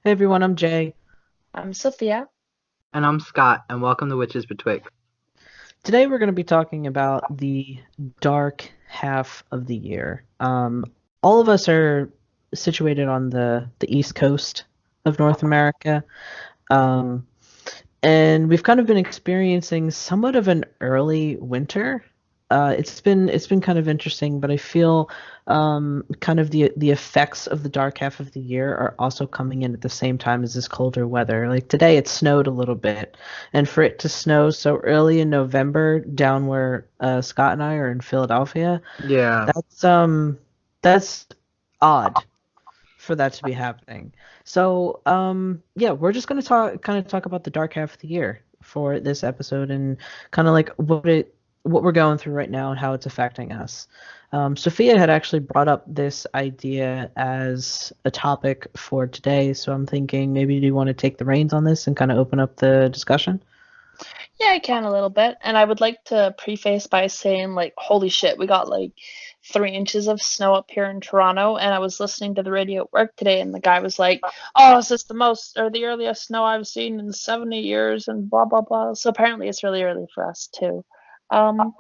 Hey everyone, I'm Jay. I'm Sophia. And I'm Scott, and welcome to Witches Betwixt. Today we're going to be talking about the dark half of the year. All of us are situated on the East Coast of North America, um, and we've kind of been experiencing somewhat of an early winter. It's been kind of interesting, but I feel kind of the effects of the dark half of the year are also coming in at the same time as this colder weather. Like today, it snowed a little bit, and for it to snow so early in November down where Scott and I are in Philadelphia, Yeah. that's odd for that to be happening. So, yeah, we're just gonna talk about the dark half of the year for this episode and kind of like what we're going through right now and how it's affecting us. Sophia had actually brought up this idea as a topic for today, so I'm thinking maybe do you want to take the reins on this and kind of open up the discussion? Yeah, I can a little bit. And I would like to preface by saying, like, holy shit, we got like 3 inches of snow up here in Toronto. And I was listening to the radio at work today, and the guy was like, oh, is this the most or the earliest snow I've seen in 70 years? And blah, blah, blah. So apparently it's really early for us, too. Um,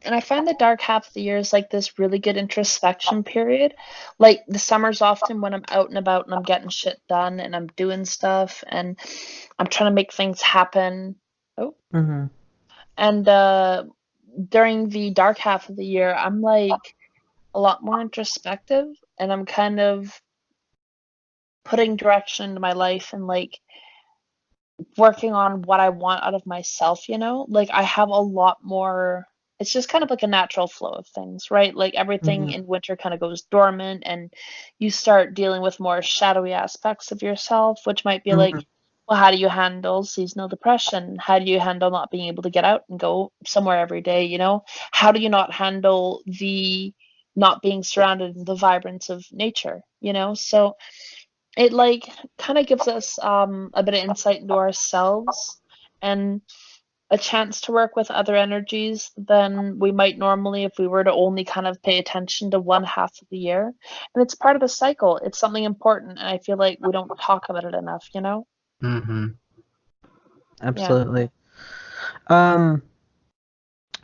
and I find the dark half of the year is like this really good introspection period. Like the summer's often when I'm out and about and I'm getting shit done and I'm doing stuff and I'm trying to make things happen. Oh, Mm-hmm. and during the dark half of the year, I'm like a lot more introspective and I'm kind of putting direction into my life and like working on what I want out of myself, you know? Like I have a lot more, it's just kind of like a natural flow of things, right? Like everything Mm-hmm. in winter kind of goes dormant and you start dealing with more shadowy aspects of yourself, which might be like, Mm-hmm. well, how do you handle seasonal depression? How do you handle not being able to get out and go somewhere every day, you know? How do you not handle the not being surrounded in the vibrance of nature, you know? So it like kind of gives us a bit of insight into ourselves and a chance to work with other energies than we might normally if we were to only kind of pay attention to one half of the year. And it's part of the cycle. It's something important, and I feel like we don't talk about it enough, you know? Mm-hmm. Yeah. Absolutely. Um,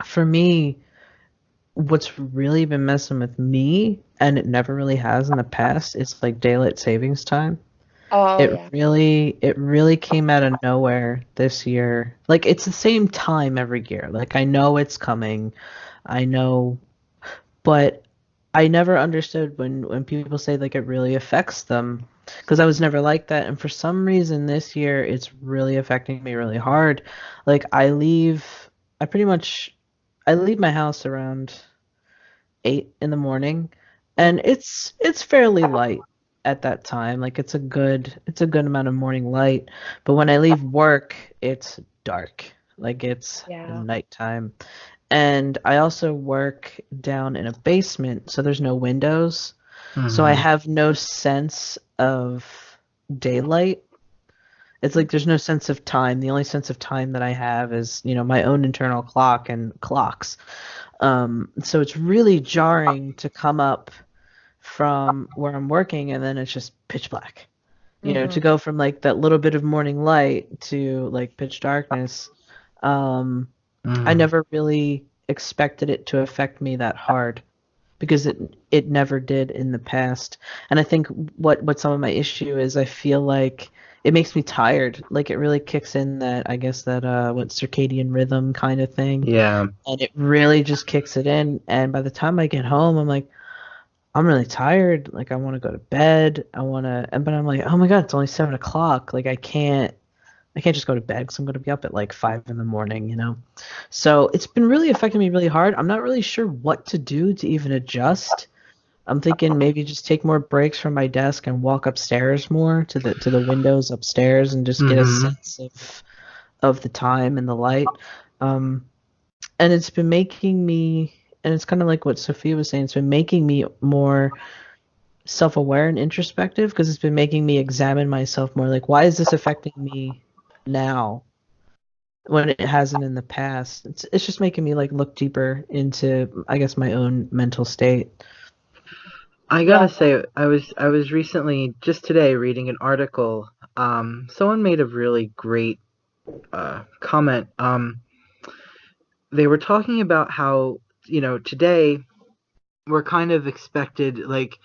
for me, what's really been messing with me, and it never really has in the past, is like daylight savings time. Oh It yeah. really came out of nowhere this year. Like it's the same time every year. Like I know it's coming. I know, but I never understood when people say like it really affects them because I was never like that. And for some reason this year it's really affecting me really hard. Like I pretty much I leave my house around 8 in the morning, and Mm. it's fairly light at that time. Like it's a good amount of morning light. But when I leave work, it's dark. Like it's Yeah. nighttime. And I also work down in a basement, so there's no windows. So I Mm-hmm. have no sense of daylight. It's like there's no sense of time. The only sense of time that I have is, my own internal clock and clocks. So it's really jarring to come up from where I'm working and then it's just pitch black. To Mhm. go from like that little bit of morning light to like pitch darkness. Um, I Mm-hmm. never really expected it to affect me that hard because it never did in the past. And I think what some of my issue is I feel like it makes me tired. Like it really kicks in that I guess that what circadian rhythm kind of thing. Yeah. And it really just kicks it in. And by the time I get home, I'm like, I'm really tired. Like I want to go to bed. But I'm like, oh my God, it's only 7 o'clock. Like I can't just go to bed because I'm going to be up at like 5 in the morning. So it's been really affecting me really hard. I'm not really sure what to do to even adjust. I'm thinking maybe just take more breaks from my desk and walk upstairs more to the windows upstairs and just get a Mm-hmm. sense of the time and the light. Um, and it's been making me, and it's kind of like what Sophia was saying, it's been making me more self-aware and introspective because it's been making me examine myself more. Like, why is this affecting me now when it hasn't in the past? It's just making me like look deeper into, I guess, my own mental state. I Yeah. gotta say, I was recently, just today, reading an article. Someone made a really great comment. They were talking about how, today we're kind of expected, like,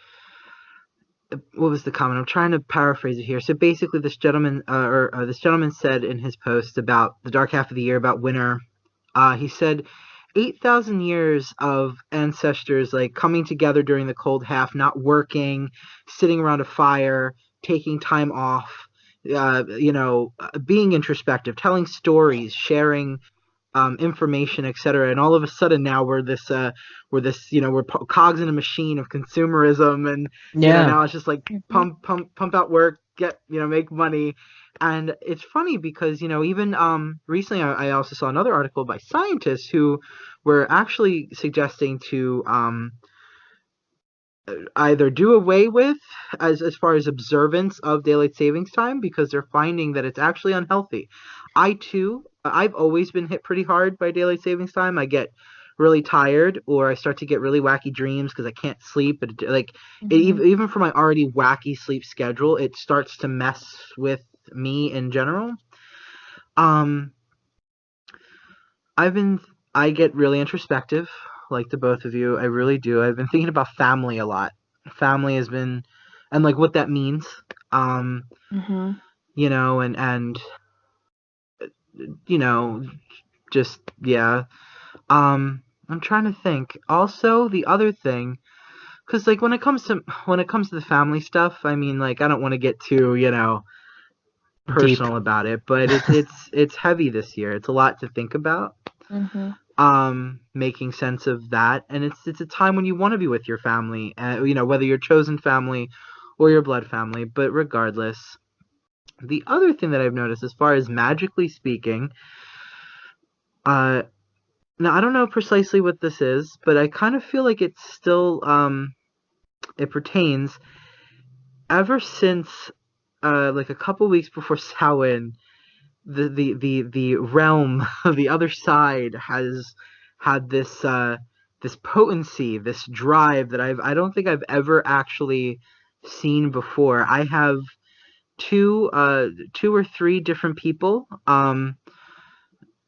what was the comment? I'm trying to paraphrase it here. So basically, this gentleman said in his post about the dark half of the year, about winter. He said 8,000 years of ancestors like coming together during the cold half, not working, sitting around a fire, taking time off, being introspective, telling stories, sharing information, etc. And all of a sudden now we're cogs in a machine of consumerism, and Yeah. now it's just like pump out work, get make money. And it's funny because even recently I also saw another article by scientists who were actually suggesting to either do away with as far as observance of daylight savings time, because they're finding that it's actually unhealthy. I've always been hit pretty hard by daylight savings time. I get really tired, or I start to get really wacky dreams because I can't sleep. Even for my already wacky sleep schedule, it starts to mess with me in general. um I've been I get really introspective, like the both of you. I really do. I've been thinking about family a lot. Family has been, and like what that means. Um, Mm-hmm. and you know, just yeah. I'm trying to think. Also, the other thing, because like when it comes to the family stuff, I mean, like I don't want to get too Deep. personal about it, but it's heavy this year. It's a lot to think about. Mm-hmm. Making sense of that, and it's a time when you want to be with your family, whether your chosen family or your blood family. But regardless, the other thing that I've noticed, as far as magically speaking, uh now I don't know precisely what this is, but I kind of feel like it's still it pertains ever since like a couple weeks before Samhain. The realm of the other side has had this potency, this drive that I don't think I've ever actually seen before. I have two or three different people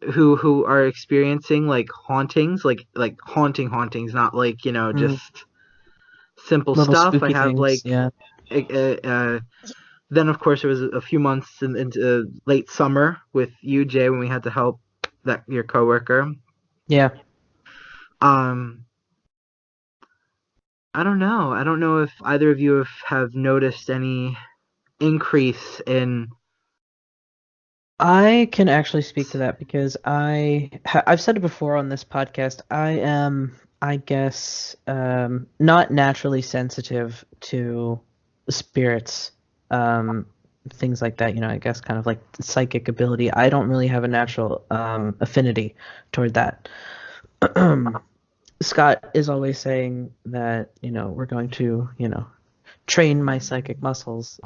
who are experiencing like hauntings, like hauntings, not like Mm, just simple little stuff. I spooky have things. like Yeah. then of course it was a few months into late summer with you, Jay, when we had to help that your coworker. Yeah. Um, I don't know. I don't know if either of you have noticed any increase in. I can actually speak to that because I've said it before on this podcast. I am, I guess, not naturally sensitive to spirits, um, things like that. I guess kind of like psychic ability. I don't really have a natural affinity toward that. Scott is always saying that we're going to train my psychic muscles.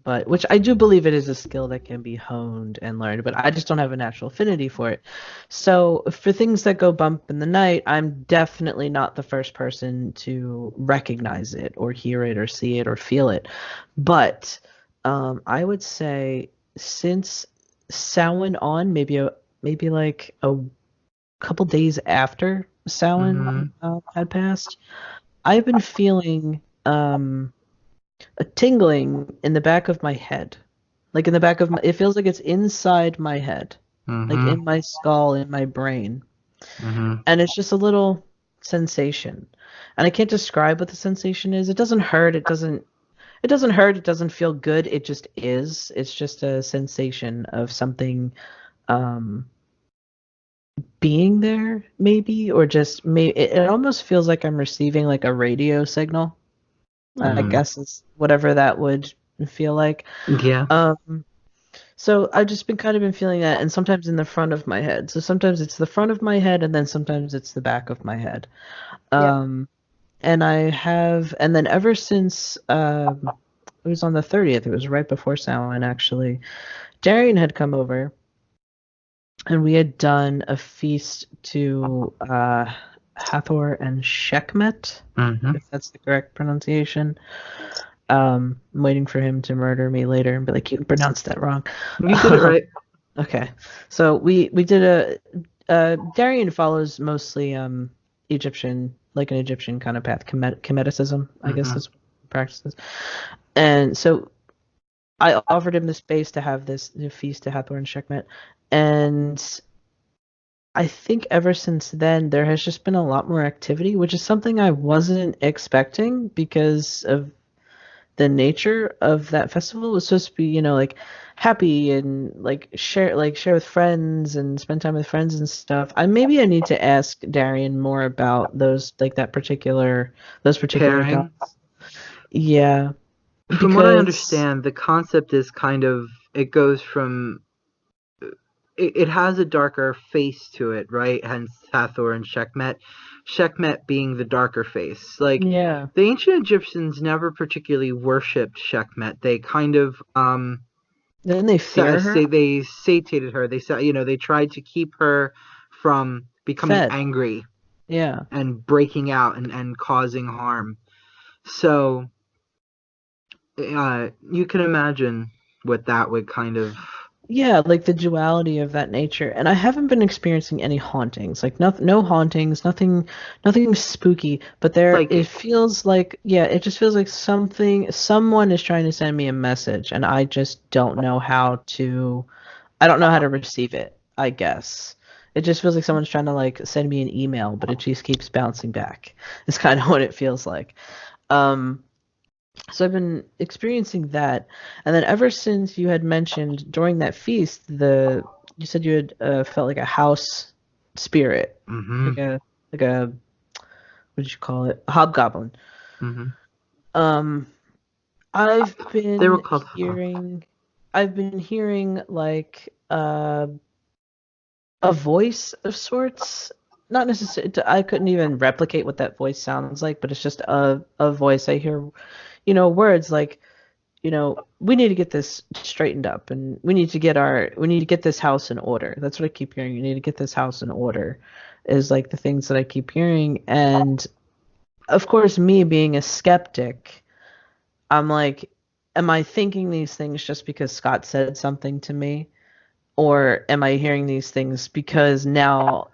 But which I do believe it is a skill that can be honed and learned, but I just don't have a natural affinity for it. So for things that go bump in the night, I'm definitely not the first person to recognize it or hear it or see it or feel it. But I would say since Samhain on, maybe like a couple days after Samhain Mm-hmm. had passed, I've been feeling a tingling in the back of my head. Like in the back of my, it feels like it's inside my head, like Mm-hmm. in my skull, in my brain. Mm-hmm. And it's just a little sensation. And I can't describe what the sensation is. It doesn't hurt. It doesn't hurt. It doesn't feel good. It just is. It's just a sensation of something um being there maybe, or just maybe it almost feels like I'm receiving like a radio signal. I Mm-hmm. guess is whatever that would feel like. Yeah. Um, so I've just been kind of been feeling that, and sometimes in the front of my head. So sometimes it's the front of my head, and then sometimes it's the back of my head. Yeah. And then ever since it was on the 30th, it was right before Samhain actually. Darian had come over, and we had done a feast to Hathor and Sekhmet, Mm-hmm. if that's the correct pronunciation. I'm waiting for him to murder me later and be like, you pronounced that wrong. You did it right. Okay, so we did Darian follows mostly Egyptian, like an Egyptian kind of path, Kemeticism, I guess Mm-hmm. is what he practices. And so I offered him the space to have this feast to Hathor and Sekhmet, and I think ever since then there has just been a lot more activity, which is something I wasn't expecting because of the nature of that festival. Was supposed to be, like happy and like share with friends and spend time with friends and stuff. I need to ask Darian more about those particular Pairing. gods. Yeah, From what I because understand, the concept is kind of it goes from it has a darker face to it, right? Hence Hathor and Sekhmet. Sekhmet being the darker face. Like yeah, the ancient Egyptians never particularly worshipped Sekhmet. They kind of then they fear her. say they satiated her. They said they tried to keep her from becoming Fed. angry Yeah. and breaking out and causing harm. So you can imagine what that would kind of Yeah, like the duality of that nature. And I haven't been experiencing any hauntings. Like no hauntings, nothing spooky, but it like feels like, yeah, it just feels like someone is trying to send me a message and I don't know how to receive it, I guess. It just feels like someone's trying to like send me an email, but it just keeps bouncing back. It's kind of what it feels like. Um so I've been experiencing that, and then ever since you had mentioned during that feast, you said you had felt like a house spirit, hmm like a what did you call it? A hobgoblin. hmm Um, I've they were been called hearing, I've been hearing like a voice of sorts. Not necessarily, I couldn't even replicate what that voice sounds like, but it's just a voice. I hear, words like we need to get this straightened up and we need to get this house in order. That's what I keep hearing. You need to get this house in order is like the things that I keep hearing. And of course, me being a skeptic, I'm like, am I thinking these things just because Scott said something to me? Or am I hearing these things because now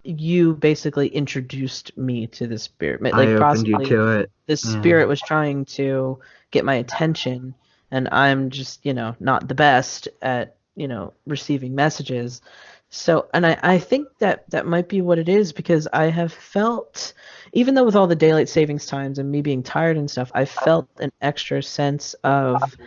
you basically introduced me to the spirit? I Like opened you possibly to it. the Yeah. spirit was trying to get my attention, and I'm just, not the best at, receiving messages. So, and I think that might be what it is because I have felt, even though with all the daylight savings times and me being tired and stuff, I felt an extra sense of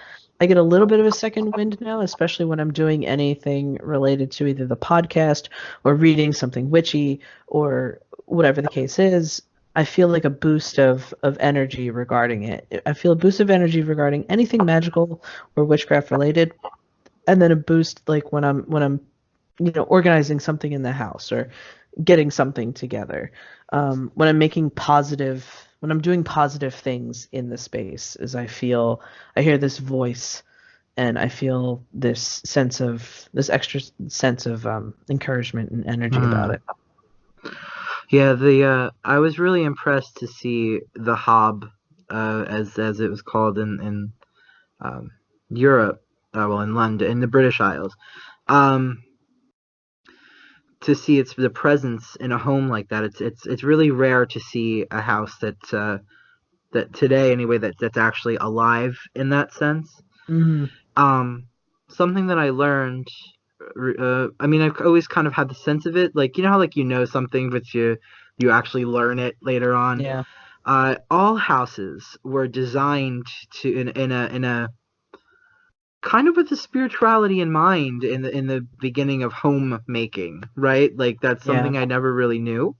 I get a little bit of a second wind now, especially when I'm doing anything related to either the podcast or reading something witchy or whatever the case is. I feel like a boost of energy regarding it. I feel a boost of energy regarding anything magical or witchcraft related, and then a boost like when I'm organizing something in the house or getting something together. When I'm doing positive things in the space, is I hear this voice and I feel this extra sense of encouragement and energy about Hmm. it. Yeah, the I was really impressed to see the Hob, as it was called in um, Europe, well in London, in the British Isles. Um, to see its the presence in a home like that, it's really rare to see a house that today anyway that's actually alive in that sense. Hmm. Um, something that I learned. I mean, I've always kind of had the sense of it, like how like something, but you actually learn it later on. Yeah. All houses were designed to in a kind of with the spirituality in mind in the beginning of homemaking, right? Like that's Yeah. something I never really knew,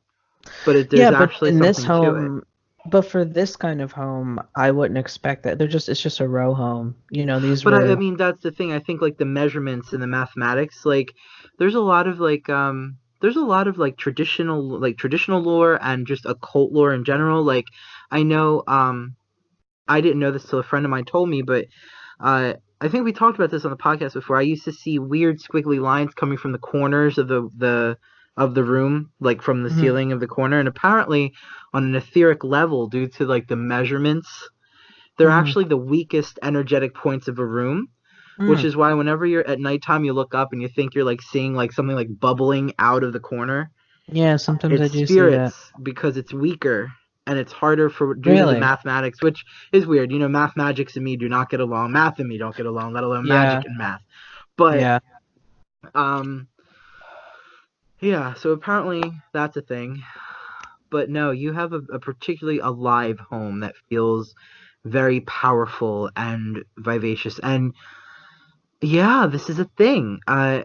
but there's Yeah, but actually in this something to it. home, but for this kind of home, I wouldn't expect that. It's just a row home. These But I were mean that's the thing. I think like the measurements and the mathematics, like there's a lot of like traditional lore and just occult lore in general. Like I know I didn't know this till a friend of mine told me, but I think we talked about this on the podcast before. I used to see weird squiggly lines coming from the corners of of the room, like from the Mhm. ceiling of the corner. And apparently, on an etheric level, due to like the measurements, they're Mhm. actually the weakest energetic points of a room. Which Mm. is why whenever you're at nighttime, you look up and you think you're like seeing like something like bubbling out of the corner. Yeah, sometimes I It's do see that. spirits because it's weaker and it's harder for due to the Really? mathematics, which is weird. You know, mathematics and me do not get along. Math and me don't get along, let alone Yeah. magic and math. But Yeah. um, yeah. So apparently that's a thing. But no, you have a particularly alive home that feels very powerful and vivacious. And yeah, this is a thing. And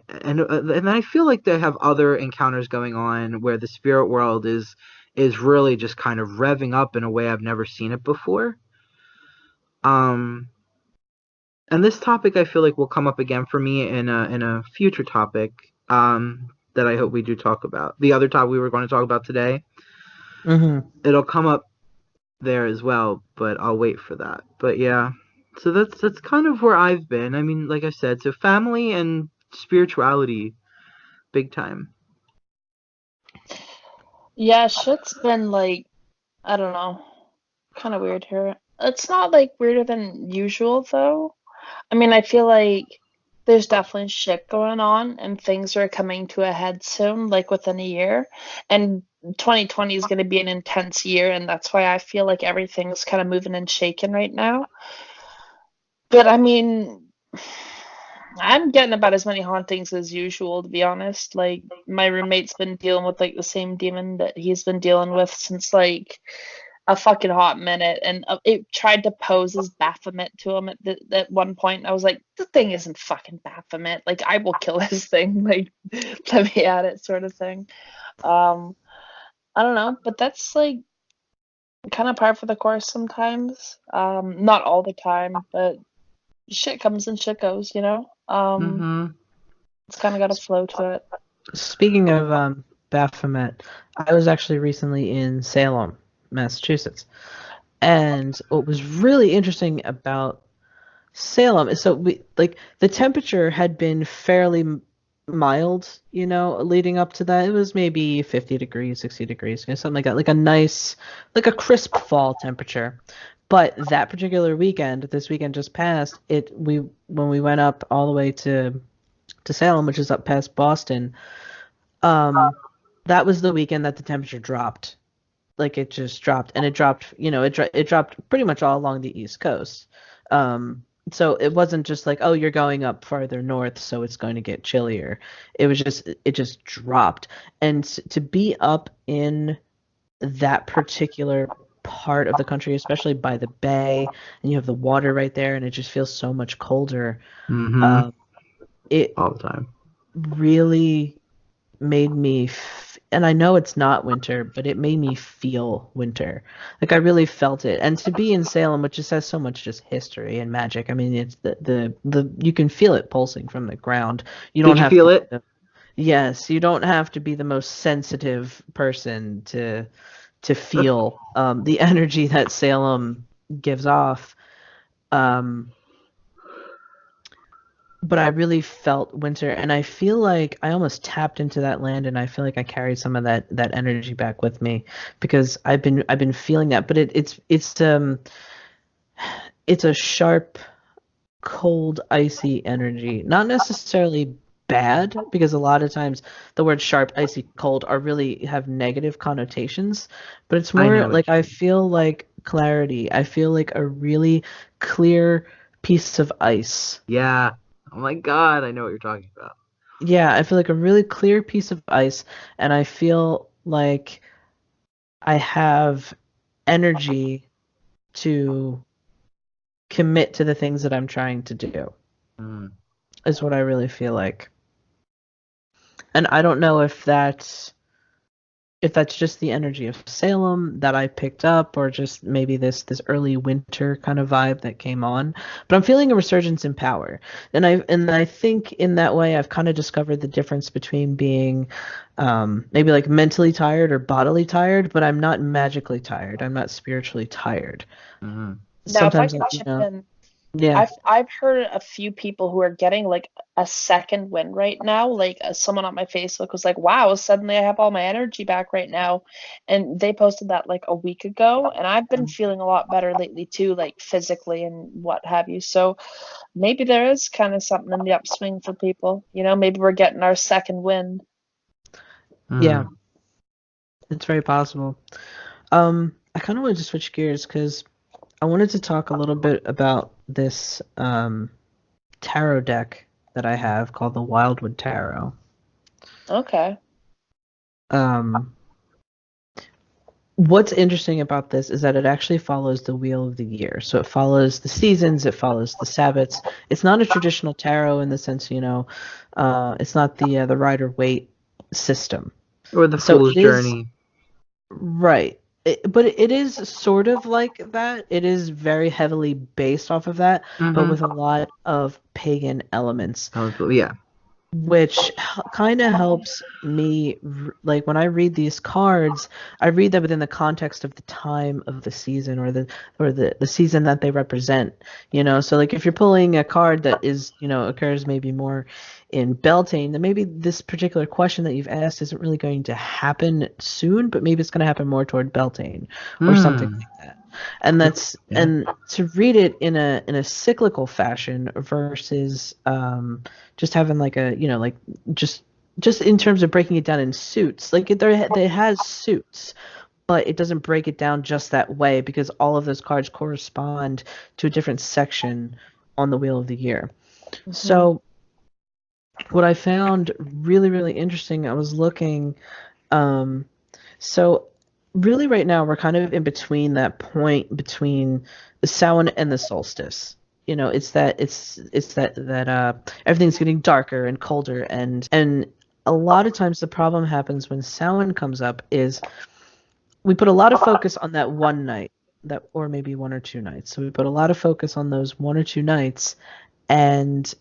I feel like they have other encounters going on where the spirit world is really just kind of revving up in a way I've never seen it before. Um, and this topic I feel like will come up again for me in a future topic that I hope we do talk about. The other topic we were going to talk about today, Mhm. it'll come up there as well, but I'll wait for that. But yeah, so that's kind of where I've been. I mean, like I said, so family and spirituality, big time. Yeah, shit's been like, I don't know, kind of weird here. It's not like weirder than usual though. I mean, I feel like there's definitely shit going on and things are coming to a head soon, like within a year. And 2020 is going to be an intense year, and that's why I feel like everything's kind of moving and shaking right now. But I mean, I'm getting about as many hauntings as usual, to be honest. Like, my roommate's been dealing with like the same demon that he's been dealing with since like a fucking hot minute, and it tried to pose as Baphomet to him at one point. I was like, the thing isn't fucking Baphomet. Like, I will kill this thing. Like, let me at it, sort of thing. Um, I don't know, but that's like kind of par for the course sometimes. Not all the time, but shit comes and shit goes, you know? Mm-hmm. It's kind of got a flow to it. Speaking of Baphomet, I was actually recently in Salem, Massachusetts, and what was really interesting about Salem is the temperature had been fairly mild, leading up to that. It was maybe 50 degrees, 60 degrees, something like that, like a nice, like a crisp fall temperature. But that particular weekend, this weekend just passed, when we went up all the way to Salem, which is up past Boston, um, that was the weekend that the temperature dropped. Like it just dropped, and it dropped, it dropped pretty much all along the East Coast. So it wasn't just like, oh, you're going up farther north, so it's going to get chillier. It just dropped. And to be up in that particular part of the country, especially by the bay, and you have the water right there, and it just feels so much colder. Mm-hmm. Um, it All the time. really made me and I know it's not winter, but it made me feel winter. Like I really felt it. And to be in Salem, which just has so much just history and magic. I mean, it's the you can feel it pulsing from the ground. You Did don't you have feel to it? Yes, you don't have to be the most sensitive person to feel the energy that Salem gives off. Um but I really felt winter, and I feel like I almost tapped into that land, and I feel like I carried some of that energy back with me because I've been feeling that. But it's a sharp, cold, icy energy, not necessarily bad, because a lot of times the words sharp, icy, cold are really have negative connotations, but it's I more know like what you I mean. feel like clarity. I feel like a really clear piece of ice. Yeah. Oh my God, I know what you're talking about. Yeah, I feel like a really clear piece of ice, and I feel like I have energy to commit to the things that I'm trying to do, Mm. is what I really feel like. And I don't know if that's just the energy of Salem that I picked up, or just maybe this early winter kind of vibe that came on. But I'm feeling a resurgence in power, and I think in that way I've kind of discovered the difference between being maybe like mentally tired or bodily tired, but I'm not magically tired. I'm not spiritually tired. Mm-hmm. Now, if I Sometimes, could chip in, Yeah. I've heard a few people who are getting like a second wind right now. Like someone on my Facebook was like, "Wow, suddenly I have all my energy back right now," and they posted that like a week ago. And I've been feeling a lot better lately too, like physically and what have you. So maybe there is kind of something in the upswing for people. You know, maybe we're getting our second wind. Yeah. It's very possible. I kind of wanted to switch gears because I wanted to talk a little bit about this tarot deck that I have called the Wildwood Tarot. Okay. What's interesting about this is that it actually follows the wheel of the year. So it follows the seasons, it follows the Sabbats. It's not a traditional tarot in the sense, it's not the Rider-Waite system. Or the So Fool's it is Journey. right. But it is sort of like that. It is very heavily based off of that, but with a lot of pagan elements, Yeah. which kind of helps me. Like when I read these cards, I read them within the context of the time of the season or the season that they represent. So like if you're pulling a card that is occurs maybe more in Beltane, then maybe this particular question that you've asked isn't really going to happen soon, but maybe it's going to happen more toward Beltane or something like that. And to read it in a cyclical fashion versus just having like just in terms of breaking it down in suits, like it has suits, but it doesn't break it down just that way because all of those cards correspond to a different section on the Wheel of the Year. So what I found really, really interesting, I was looking, so really right now we're kind of in between that point between the Samhain and the solstice. It's that everything's getting darker and colder and a lot of times the problem happens when Samhain comes up is we put a lot of focus on that one night, that or maybe one or two nights. So we put a lot of focus on those one or two nights, and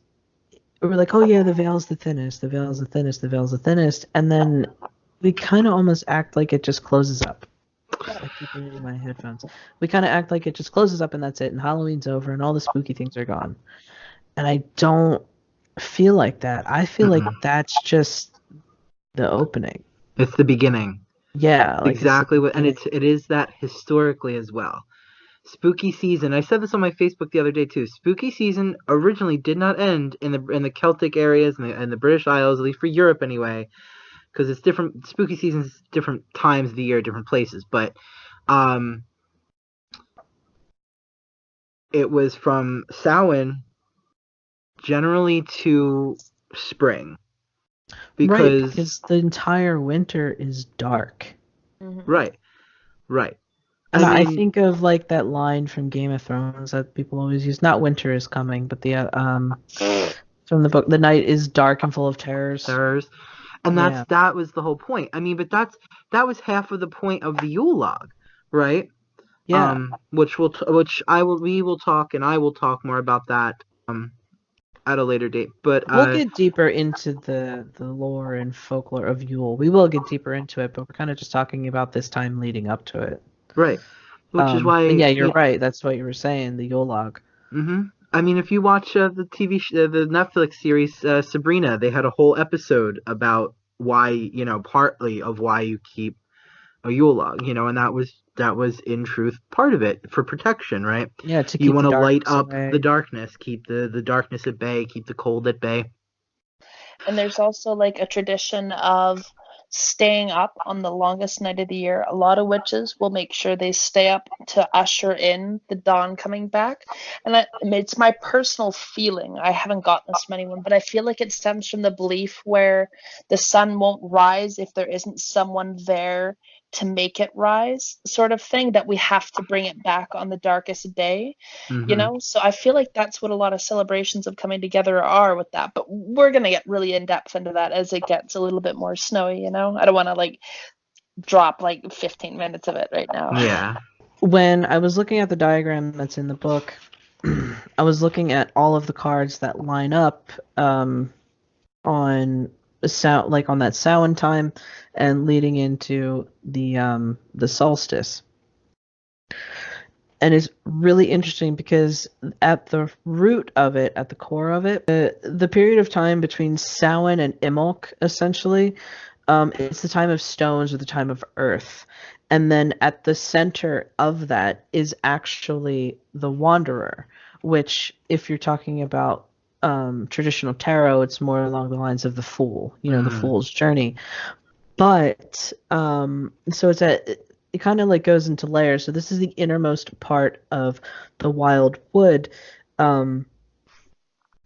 we're like, oh yeah, the veil's the thinnest, the veil's the thinnest, the veil's the thinnest, and then we kind of almost act like it just closes up. I keep moving my headphones. We kind of act like it just closes up and that's it, and Halloween's over and all the spooky things are gone. And I don't feel like that. I feel like that's just the opening. It's the beginning. Yeah, like exactly what, and it is that historically as well. Spooky season. I said this on my Facebook the other day too. Spooky season originally did not end in the Celtic areas and the British Isles, at least for Europe anyway, because it's different. Spooky seasons, different times of the year, different places. But it was from Samhain generally to spring. Because the entire winter is dark. Right. And I think of like that line from Game of Thrones that people always use. Not winter is coming, but the from the book, the night is dark and full of terrors. And that was the whole point. I mean, but that was half of the point of the Yule log, right? Yeah. We will talk, and I will talk more about that at a later date. But we'll get deeper into the lore and folklore of Yule. We will get deeper into it, but we're kind of just talking about this time leading up to it. Right. Which is why. Yeah, you're right. That's what you were saying. The Yule log. I mean, if you watch the the Netflix series Sabrina, they had a whole episode about why, partly of why you keep a Yule log, and that was in truth part of it for protection, right? Yeah, to keep you want to light up away. the darkness, keep the darkness at bay, keep the cold at bay. And there's also like a tradition of staying up on the longest night of the year. A lot of witches will make sure they stay up to usher in the dawn coming back. And it's my personal feeling. I haven't gotten this from anyone, but I feel like it stems from the belief where the sun won't rise if there isn't someone there to make it rise, sort of thing, that we have to bring it back on the darkest day. So I feel like that's what a lot of celebrations of coming together are with that, but we're going to get really in depth into that as it gets a little bit more snowy. I don't want to like drop like 15 minutes of it right now. Yeah. When I was looking at the diagram that's in the book, I was looking at all of the cards that line up on that Samhain time and leading into the solstice. and is really interesting because at the root of it, at the core of it, the period of time between Samhain and Imbolc, essentially, it's the time of stones or the time of earth. And then at the center of that is actually the Wanderer, which, if you're talking about traditional tarot, it's more along the lines of the Fool, the Fool's journey. But so it kind of like goes into layers. So this is the innermost part of the wild wood, and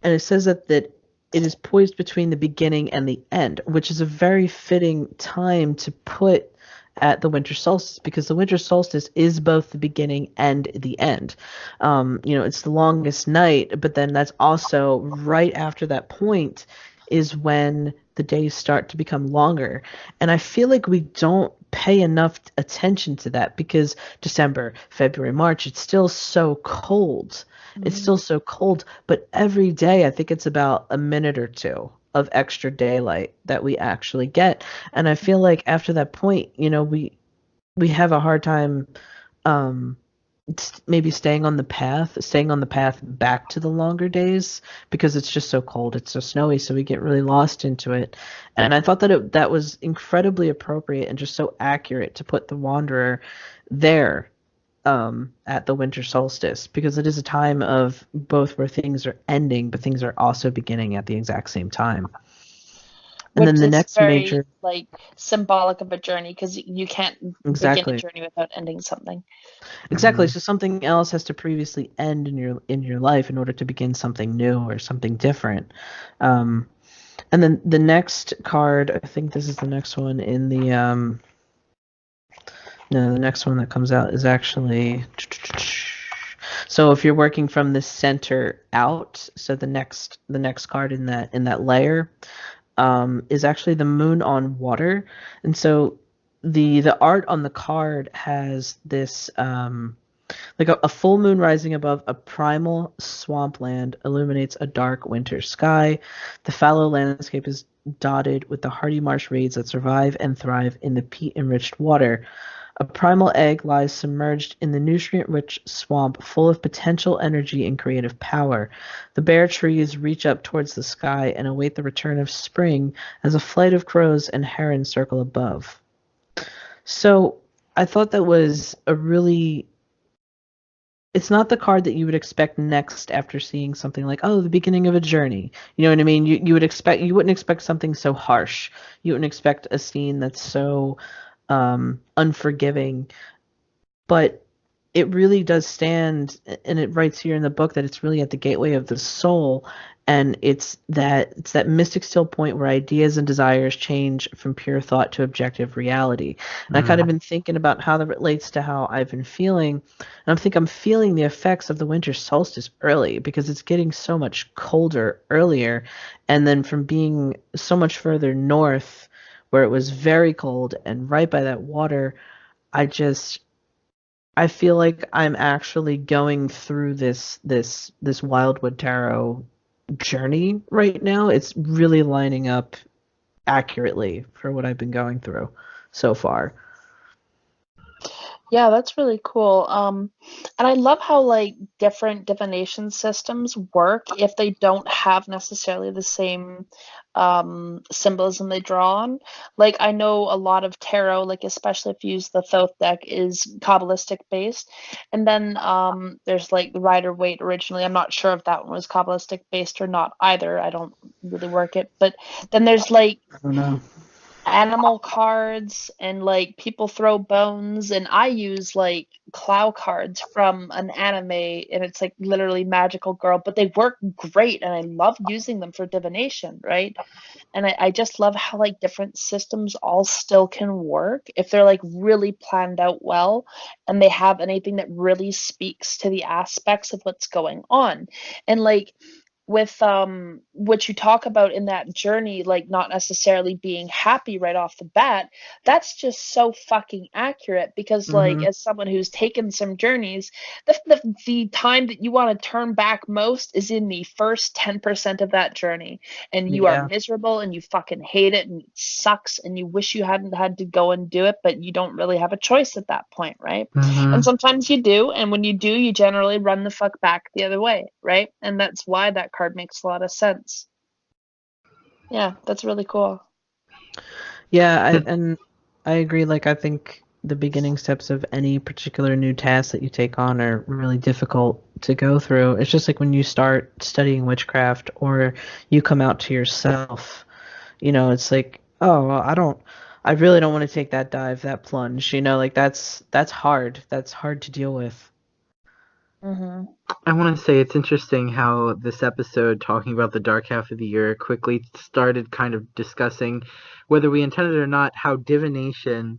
it says that it is poised between the beginning and the end, which is a very fitting time to put at the winter solstice, because the winter solstice is both the beginning and the end. It's the longest night, but then that's also right after that point is when the days start to become longer. And I feel like we don't pay enough attention to that because December, February, March, it's still so cold. It's still so cold, but every day I think it's about a minute or two of extra daylight that we actually get. And I feel like after that point, we have a hard time maybe staying on the path back to the longer days because it's just so cold, it's so snowy, so we get really lost into it. And I thought that was incredibly appropriate and just so accurate to put the Wanderer there at the winter solstice, because it is a time of both where things are ending, but things are also beginning at the exact same time. And Which then the is next very major, like symbolic of a journey, because you can't begin a exactly, journey without ending something. exactly. So something else has to previously end in your life in order to begin something new or something different. Um, and then the next card, I think this is the next one in the no, the next one that comes out is actually. So if you're working from the center out, so the next card in that layer is actually the moon on water, and so the art on the card has this like a full moon rising above a primal swampland illuminates a dark winter sky. The fallow landscape is dotted with the hardy marsh reeds that survive and thrive in the peat-enriched water. A primal egg lies submerged in the nutrient-rich swamp, full of potential energy and creative power. The bare trees reach up towards the sky and await the return of spring as a flight of crows and herons circle above. So I thought that was a really. It's not the card that you would expect next after seeing something like, oh, the beginning of a journey. You know what I mean? You wouldn't expect something so harsh. You wouldn't expect a scene that's so unforgiving, but it really does stand, and it writes here in the book that it's really at the gateway of the soul, and it's that mystic still point where ideas and desires change from pure thought to objective reality. And I kind of been thinking about how that relates to how I've been feeling, and I think I'm feeling the effects of the winter solstice early because it's getting so much colder earlier, and then from being so much further north where it was very cold and right by that water, I feel like I'm actually going through this Wildwood Tarot journey right now. It's really lining up accurately for what I've been going through so far. Yeah, that's really cool. And I love how like different divination systems work if they don't have necessarily the same symbolism they draw on. Like I know a lot of tarot, like especially if you use the Thoth deck, is Kabbalistic based. And then there's like the Rider Waite originally. I'm not sure if that one was Kabbalistic based or not either. I don't really work it. But then there's like I don't know. animal cards and like people throw bones, and I use like Clow cards from an anime, and it's like literally magical girl, but they work great and I love using them for divination, right? And I just love how like different systems all still can work if they're like really planned out well and they have anything that really speaks to the aspects of what's going on. And like with what you talk about in that journey, like not necessarily being happy right off the bat, that's just so fucking accurate, because like as someone who's taken some journeys, the time that you want to turn back most is in the first 10% of that journey, and you are Yeah. miserable and you fucking hate it and it sucks and you wish you hadn't had to go and do it, but you don't really have a choice at that point, right? And sometimes you do, and when you do, you generally run the fuck back the other way, right? And that's why that card makes a lot of sense. Yeah, that's really cool. Yeah, I agree. Like, I think the beginning steps of any particular new task that you take on are really difficult to go through. It's just like when you start studying witchcraft or you come out to yourself, it's like, oh, well, I really don't want to take that dive, that plunge, like that's hard. That's hard to deal with. I want to say it's interesting how this episode, talking about the dark half of the year, quickly started kind of discussing, whether we intended it or not, how divination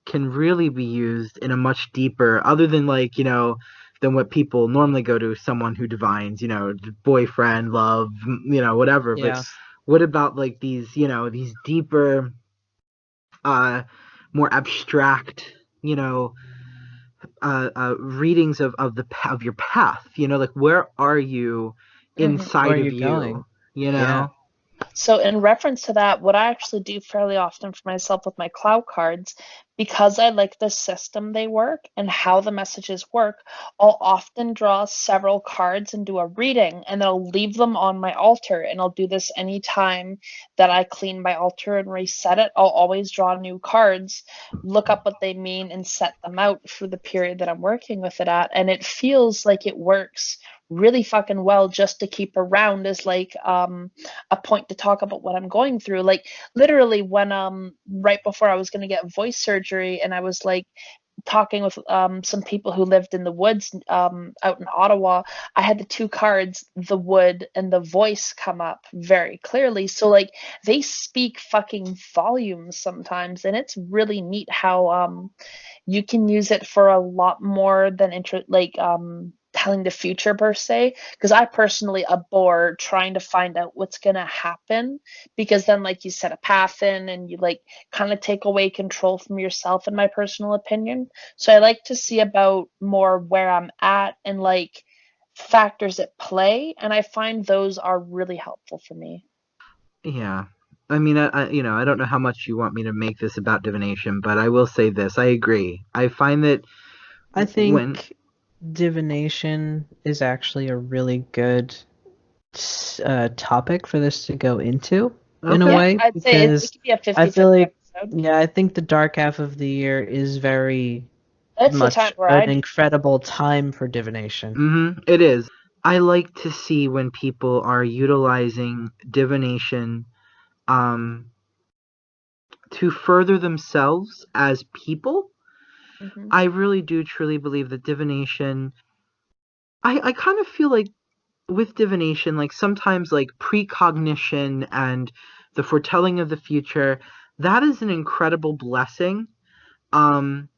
can really be used in a much deeper, other than like, than what people normally go to someone who divines, boyfriend, love, whatever. Yeah. But what about like these deeper, more abstract, readings of your path, like where are you inside Where are of you going? Yeah. So in reference to that, what I actually do fairly often for myself with my cloud cards, because I like the system they work and how the messages work, I'll often draw several cards and do a reading, and then I'll leave them on my altar. And I'll do this anytime that I clean my altar and reset it. I'll always draw new cards, look up what they mean, and set them out for the period that I'm working with it at. And it feels like it works really fucking well just to keep around as like a point to talk about what I'm going through. Like literally when right before I was going to get voice surgery, and I was like talking with some people who lived in the woods out in Ottawa, I had the two cards, the wood and the voice, come up very clearly. So like they speak fucking volumes sometimes, and it's really neat how you can use it for a lot more than telling the future per se, because I personally abhor trying to find out what's going to happen, because then like you set a path in and you like kind of take away control from yourself, in my personal opinion. So I like to see about more where I'm at and like factors at play, and I find those are really helpful for me. Yeah. I mean, I don't know how much you want me to make this about divination, but I will say this. I agree. I find that I when think divination is actually a really good topic for this to go into in a Okay. way, I'd say it because could be a I 50-50 feel like, episode. yeah, I think the dark half of the year is very That's the time much where an I do. incredible time for divination. It is. I like to see when people are utilizing divination um to further themselves as people. I really do truly believe that divination, I kind of feel like with divination, like sometimes like precognition and the foretelling of the future, that is an incredible blessing. Um,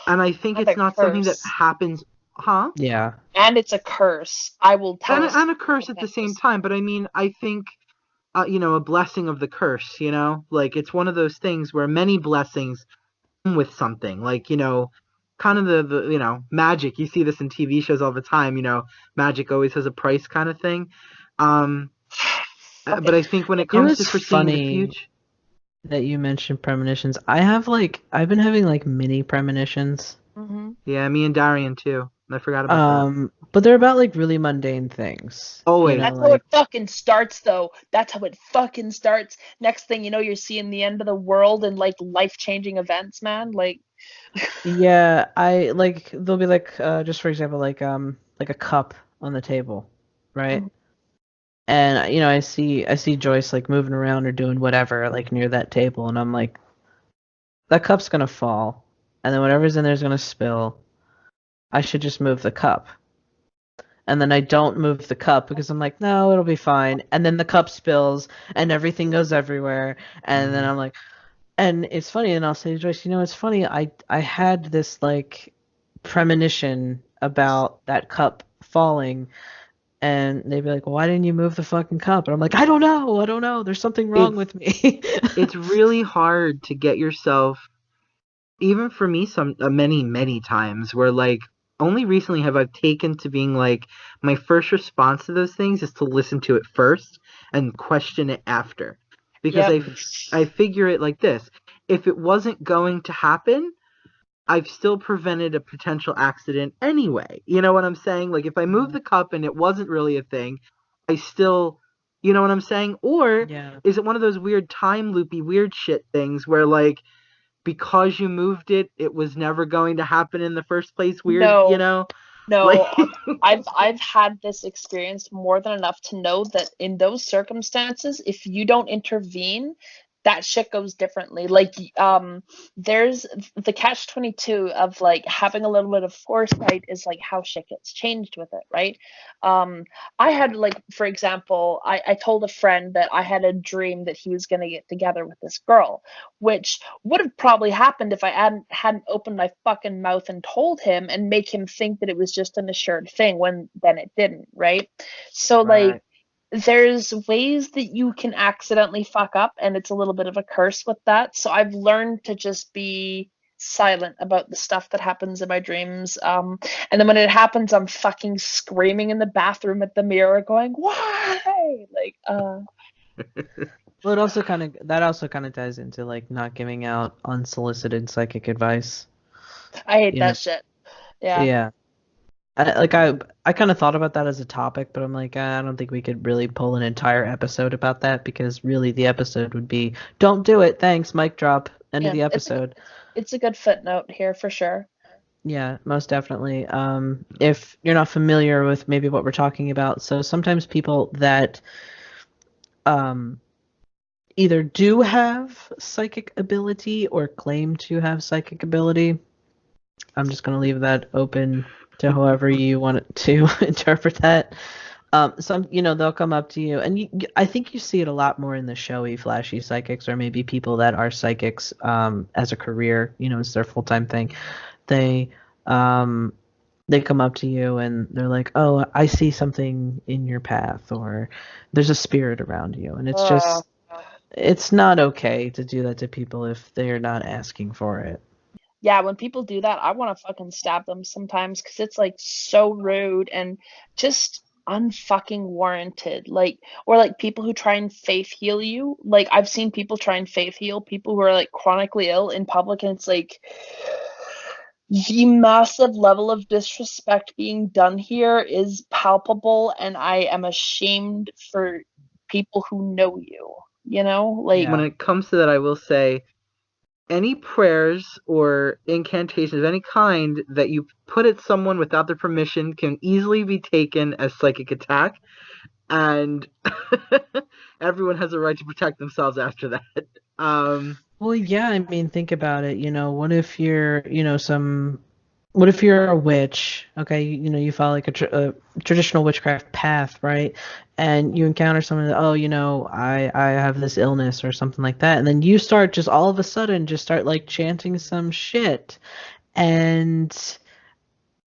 and I think And it's a not something that curse. happens, huh? Yeah. And it's a curse. I will tell us And a curse at the same time. But I mean, I think, a blessing of the curse, like it's one of those things where many blessings come with something, like, kind of the magic. You see this in TV shows all the time, magic always has a price kind of thing. Um, but I think when it comes to It's foreseeing the funny future, that you mentioned premonitions. I've been having like mini premonitions. yeah, me and Darian too. I forgot about that. But they're about like really mundane things. Always. That's how Like, it fucking starts, though. That's how it fucking starts. Next thing you know, you're seeing the end of the world and like life-changing events, man. Like, yeah, I like there'll be like just for example like a cup on the table, right? And I see Joyce like moving around or doing whatever like near that table, and I'm like, that cup's gonna fall, and then whatever's in there's gonna spill. I should just move the cup. And then I don't move the cup because I'm like, no, it'll be fine. And then the cup spills and everything goes everywhere. And then I'm like, and it's funny, and I'll say to Joyce, it's funny, I had this like premonition about that cup falling and they'd be like, well, why didn't you move the fucking cup? And I'm like, I don't know. There's something wrong with me. It's really hard to get yourself, even for me, many times where like only recently have I taken to being like my first response to those things is to listen to it first and question it after, because Yep. I figure it like this: if it wasn't going to happen, I've still prevented a potential accident anyway. You know what I'm saying? Like if I moved the cup and it wasn't really a thing, I still, you know what I'm saying? Or Yeah. is it one of those weird time loopy weird shit things where like because you moved it, it was never going to happen in the first place? Weird, you No, know? Like no. I've had this experience more than enough to know that in those circumstances, if you don't intervene, that shit goes differently. Like, there's the catch-22 of like having a little bit of foresight is like how shit gets changed with it, right? Um, I had like, for example, I told a friend that I had a dream that he was gonna get together with this girl, which would have probably happened if I hadn't opened my fucking mouth and told him and make him think that it was just an assured thing when then it didn't, right? So like Right. there's ways that you can accidentally fuck up, and it's a little bit of a curse with that. So I've learned to just be silent about the stuff that happens in my dreams. And then when it happens, I'm fucking screaming in the bathroom at the mirror, going, "Why?" Like, Well, it also kind of ties into like not giving out unsolicited psychic advice. I hate You know. that shit. Yeah. Yeah. I kind of thought about that as a topic, but I'm like, I don't think we could really pull an entire episode about that because really the episode would be, don't do it, thanks, mic drop, end of Yeah, the episode. it's a good footnote here for sure. Yeah, most definitely. If you're not familiar with maybe what we're talking about, so sometimes people that um either do have psychic ability or claim to have psychic ability. I'm just gonna leave that open to whoever you want to interpret that. Some, they'll come up to you, and I think you see it a lot more in the showy, flashy psychics, or maybe people that are psychics as a career, it's their full-time thing. They, um, they come up to you and they're like, "Oh, I see something in your path," or "There's a spirit around you," and Uh, it's not okay to do that to people if they're not asking for it. yeah, when people do that, I want to fucking stab them sometimes because it's like so rude and just unfucking warranted. Like, or like people who try and faith heal you. Like, I've seen people try and faith heal people who are like chronically ill in public, and it's like the massive level of disrespect being done here is palpable, and I am ashamed for people who know you, like. when Yeah. it comes to that, I will say any prayers or incantations of any kind that you put at someone without their permission can easily be taken as psychic attack, and everyone has a right to protect themselves after that. Well, yeah, I mean, think about it. What if you're, what if you're a witch? Okay, you follow like a traditional witchcraft path, right? And you encounter someone that, oh, I have this illness or something like that, and then you start just all of a sudden just start like chanting some shit, and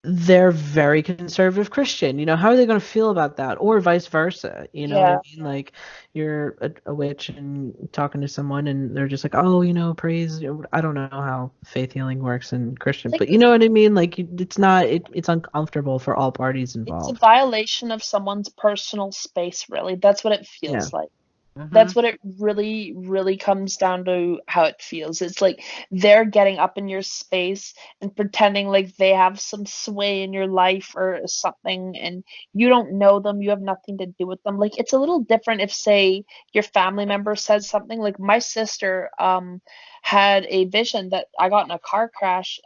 they're very conservative Christian. How are they going to feel about that? Or vice versa. You know what I Yeah. mean? Like you're a witch and talking to someone and they're just like, oh, praise. I don't know how faith healing works in Christian, Like, but you know what I mean? Like it's not, it's uncomfortable for all parties it's a involved. violation of someone's personal space, really. That's what it Yeah. feels like. Mhm. That's what it really, really comes down to how it feels. It's like they're getting up in your space and pretending like they have some sway in your life or something, and you don't know them, you have nothing to do with them. Like, it's a little different if, say, your family member says something. Like, my sister had a vision that I got in a car crash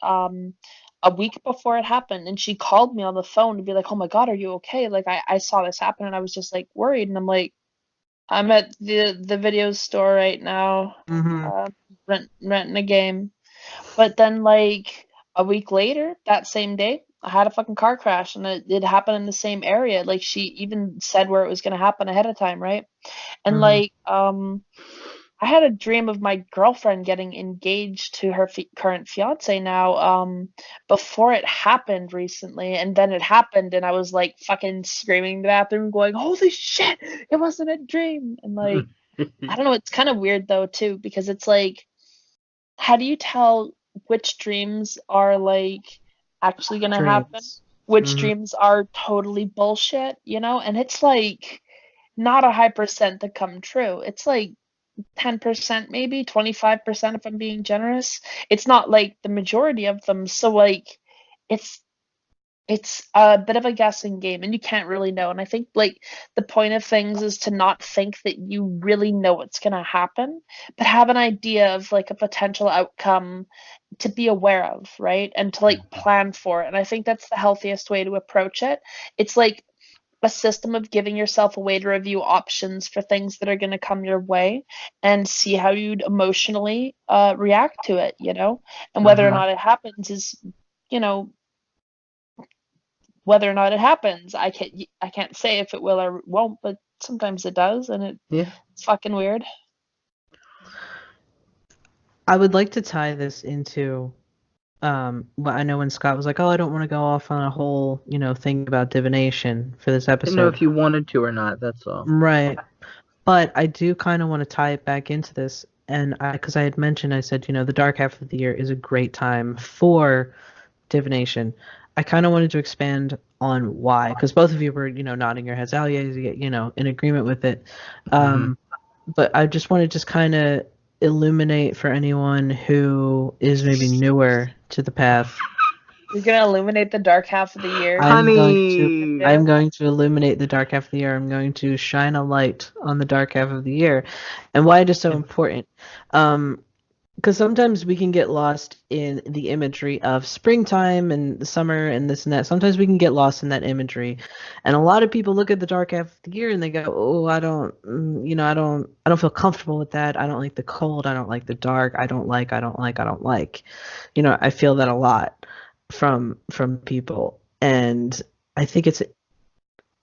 a week before it happened, and she called me on the phone to be like, "Oh my God, are you okay? Like, I saw this happen," and I was just like worried, and I'm like, I'm at the video store right now, Mm-hmm. uh, renting a game. But then, like, a week later, that same day, I had a fucking car crash, and it happened in the same area. Like, she even said where it was gonna happen ahead of time, right? And Mm-hmm. like, I had a dream of my girlfriend getting engaged to her current fiance now, before it happened recently, and then it happened, and I was like fucking screaming in the bathroom, going, "Holy shit! It wasn't a dream!" And like, I don't know, it's kind of weird though too, because it's like, how do you tell which dreams are like actually gonna happen, Dreams. which dreams are totally bullshit, you know? And it's like not a high percent to come true. It's like 10% maybe, 25% if I'm being generous. It's not like the majority of them. So like it's it's a bit of a guessing game and you can't really know. And I think like the point of things is to not think that you really know what's going to happen, but have an idea of like a potential outcome to be aware of, right? And to like plan for it. And I think that's the healthiest way to approach it. It's like a system of giving yourself a way to review options for things that are going to come your way and see how you'd emotionally react to it, you know? And whether or not it happens is, you know, whether or not it happens. I can't say if it will or won't, but sometimes it does, and it's fucking weird. I would like to tie this into well, I know when Scott was like, "Oh, I don't want to go off on a whole, thing about divination for this I episode." didn't know if you wanted to or not, that's all. Right. But I do kind of want to tie it back into this, and because I had mentioned, I said, the dark half of the year is a great time for divination. I kind of wanted to expand on why, because both of you were, nodding your heads, oh yeah, in agreement with it. But I just want to just kind of illuminate for anyone who is maybe newer to the path. You're gonna illuminate the dark half of the year. I'm going to illuminate the dark half of the year. I'm going to shine a light on the dark half of the year, and why it is so important. Because sometimes we can get lost in the imagery of springtime and the summer and this and that. Sometimes we can get lost in that imagery, and a lot of people look at the dark half of the year and they go, "Oh, I don't feel comfortable with that. I don't like the cold. I don't like the dark. I don't like. I feel that a lot from people, and I think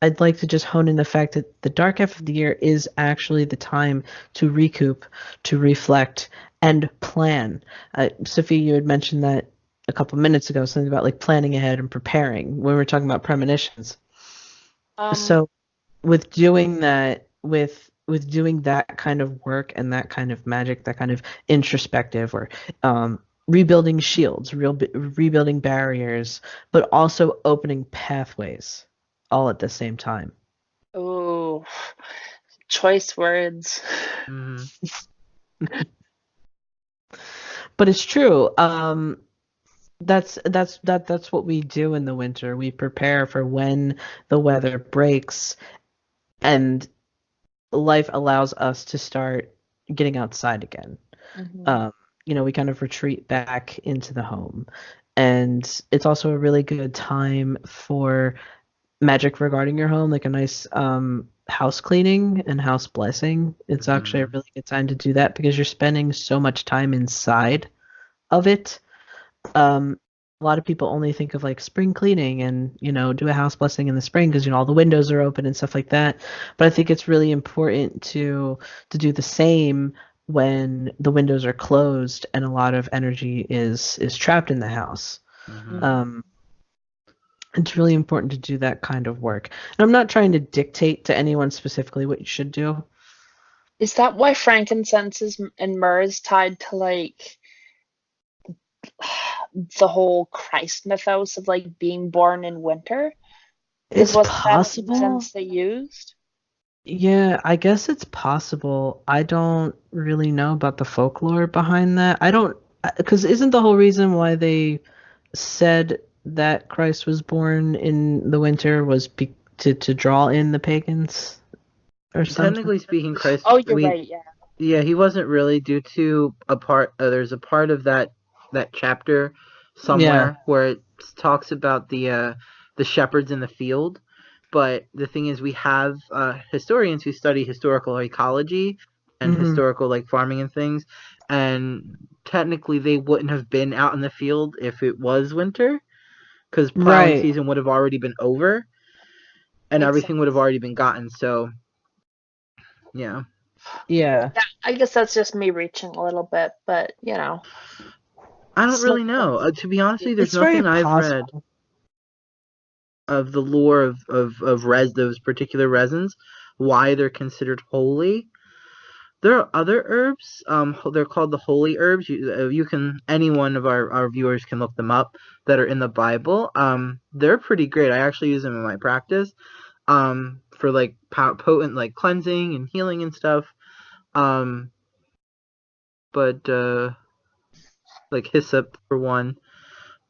I'd like to just hone in the fact that the dark half of the year is actually the time to recoup, to reflect, and plan. Sophie, you had mentioned that a couple minutes ago, something about like planning ahead and preparing when we were talking about premonitions. So with doing that, with doing that kind of work and that kind of magic, that kind of introspective or rebuilding shields, rebuilding barriers, but also opening pathways all at the same time. Ooh, choice words. But it's true. That's what we do in the winter. We prepare for when the weather breaks and life allows us to start getting outside again. We kind of retreat back into the home. And it's also a really good time for magic regarding your home, like a nice house cleaning and house blessing. It's actually a really good time to do that because you're spending so much time inside of it. A lot of people only think of like spring cleaning and do a house blessing in the spring because all the windows are open and stuff like that. But I think it's really important to do the same when the windows are closed and a lot of energy is trapped in the house. It's really important to do that kind of work. And I'm not trying to dictate to anyone specifically what you should do. Is that why frankincense and myrrh is tied to like the whole Christ mythos of like being born in winter? It's possible. That incense they used? Yeah, I guess it's possible. I don't really know about the folklore behind that. Because isn't the whole reason why they said that Christ was born in the winter was to draw in the pagans or something? Technically speaking, Christ. Oh, you're right. Yeah. Yeah, he wasn't really due to a part. There's a part of that chapter somewhere where it talks about the shepherds in the field. But the thing is, we have historians who study historical ecology and historical like farming and things, and technically they wouldn't have been out in the field if it was winter, because plowing season would have already been over, and everything would have already been gotten. So, yeah. Yeah. Yeah, I guess that's just me reaching a little bit, but I don't really smoke. know. To be honest with you, there's It's very nothing I've read possible. of the lore of those particular resins, why they're considered holy. There are other herbs. They're called the holy herbs. You can, any one of our viewers can look them up, that are in the Bible. They're pretty great. I actually use them in my practice. For like potent like cleansing and healing and stuff. Um, but like hyssop for one.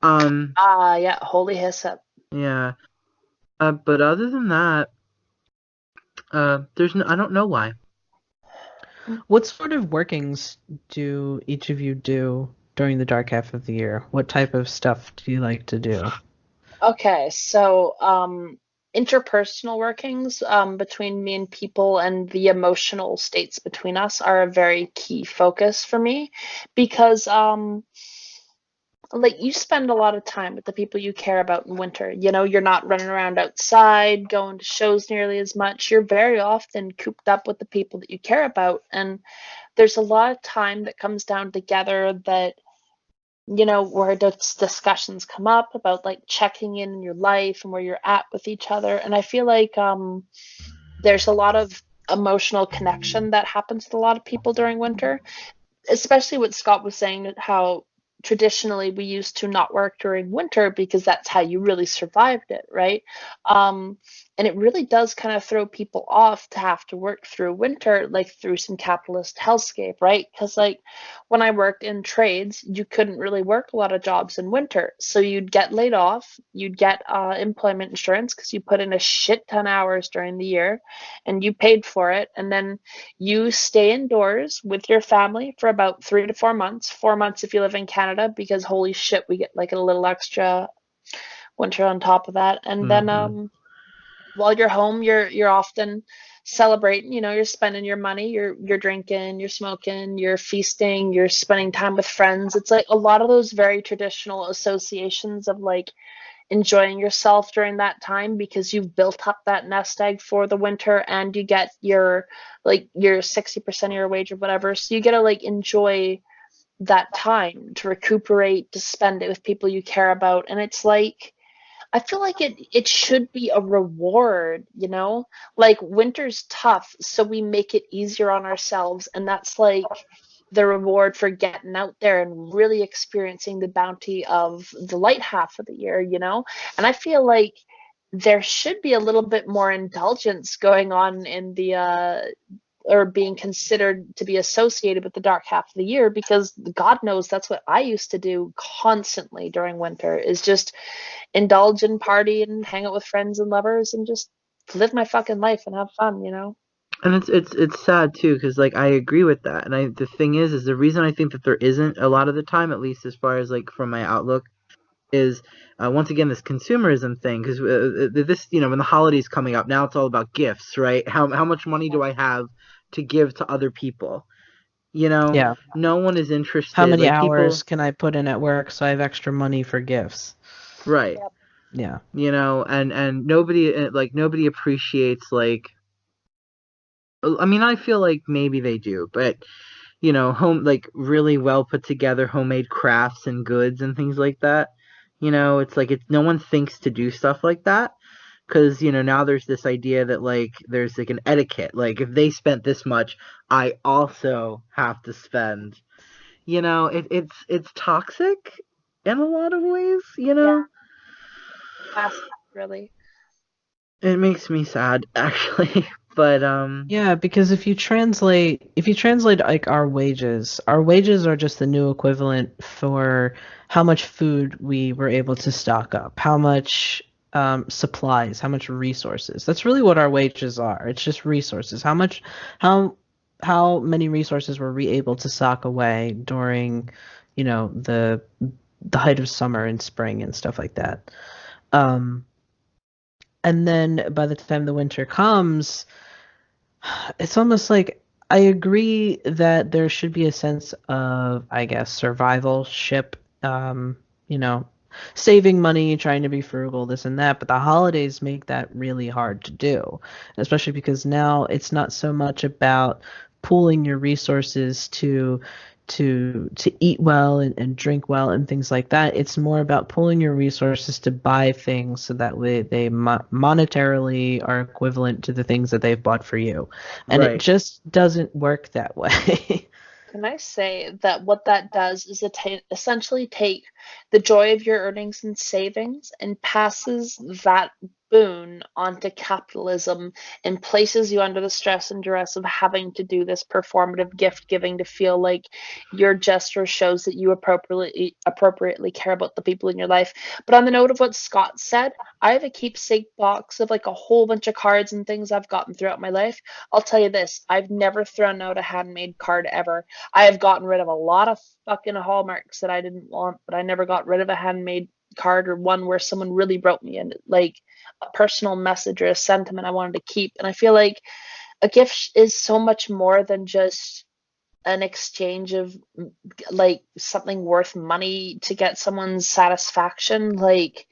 Yeah, holy hyssop. Yeah. But other than that, there's no. I don't know why. What sort of workings do each of you do during the dark half of the year? What type of stuff do you like to do? Okay, so interpersonal workings between me and people and the emotional states between us are a very key focus for me because like you spend a lot of time with the people you care about in winter. You're not running around outside, going to shows nearly as much. You're very often cooped up with the people that you care about, and there's a lot of time that comes down together that where discussions come up about like checking in your life and where you're at with each other. And I feel like there's a lot of emotional connection that happens with a lot of people during winter, especially what Scott was saying, how traditionally we used to not work during winter because that's how you really survived it, right? And it really does kind of throw people off to have to work through winter, like through some capitalist hellscape, right? Because like when I worked in trades, you couldn't really work a lot of jobs in winter, so you'd get laid off, you'd get employment insurance because you put in a shit ton of hours during the year, and you paid for it, and then you stay indoors with your family for about 3 to 4 months. 4 months if you live in Canada, because holy shit, we get like a little extra winter on top of that. And then Hmm. while you're home, you're often celebrating. You're spending your money, you're drinking, you're smoking, you're feasting, you're spending time with friends. It's like a lot of those very traditional associations of like enjoying yourself during that time because you've built up that nest egg for the winter, and you get your 60% of your wage or whatever, so you get to like enjoy that time to recuperate, to spend it with people you care about. And it's like I feel like it should be a reward. Like winter's tough, so we make it easier on ourselves, and that's like the reward for getting out there and really experiencing the bounty of the light half of the year. And I feel like there should be a little bit more indulgence going on in the or being considered to be associated with the dark half of the year, because God knows that's what I used to do constantly during winter, is just indulge and party and hang out with friends and lovers and just live my fucking life and have fun. And it's sad too, because like I agree with that. And the thing is the reason I think that there isn't a lot of the time, at least as far as like from my outlook, is once again this consumerism thing. Because this, when the holidays coming up, now it's all about gifts, right? How much money do I have to give to other people? Yeah. No one is How interested. many Like people, hours can I put in at work so I have extra money for gifts? right? Yep. Yeah. And nobody like nobody appreciates like. I mean, I feel like maybe they do, but home, like really well put together homemade crafts and goods and things like that. It's like no one thinks to do stuff like that, because now there's this idea that like there's like an etiquette. Like if they spent this much, I also have to spend. It's toxic in a lot of ways. Yeah, past really. It makes me sad actually, but Yeah, because if you translate like our wages are just the new equivalent for how much food we were able to stock up, how much supplies, how much resources. That's really what our wages are. It's just resources. How how many resources were we able to stock away during, the height of summer and spring and stuff like that. Um, and then by the time the winter comes, it's almost like I agree that there should be a sense of, I guess, survivalship, you know, saving money, trying to be frugal, this and that, but the holidays make that really hard to do, especially because now it's not so much about pooling your resources to eat well and drink well and things like that. It's more about pooling your resources to buy things so that way they monetarily are equivalent to the things that they've bought for you. And it Right. just doesn't work that way. Can I say that what that does is essentially take the joy of your earnings and savings and passes that boon onto capitalism and places you under the stress and duress of having to do this performative gift giving to feel like your gesture shows that you appropriately care about the people in your life. But on the note of what Scott said, I have a keepsake box of like a whole bunch of cards and things I've gotten throughout my life. I'll tell you this, I've never thrown out a handmade card ever. I have gotten rid of a lot of fucking hallmarks that I didn't want, but I never got rid of a handmade card or one where someone really wrote me in like a personal message or a sentiment I wanted to keep. And I feel like a gift is so much more than just an exchange of like something worth money to get someone's satisfaction. Like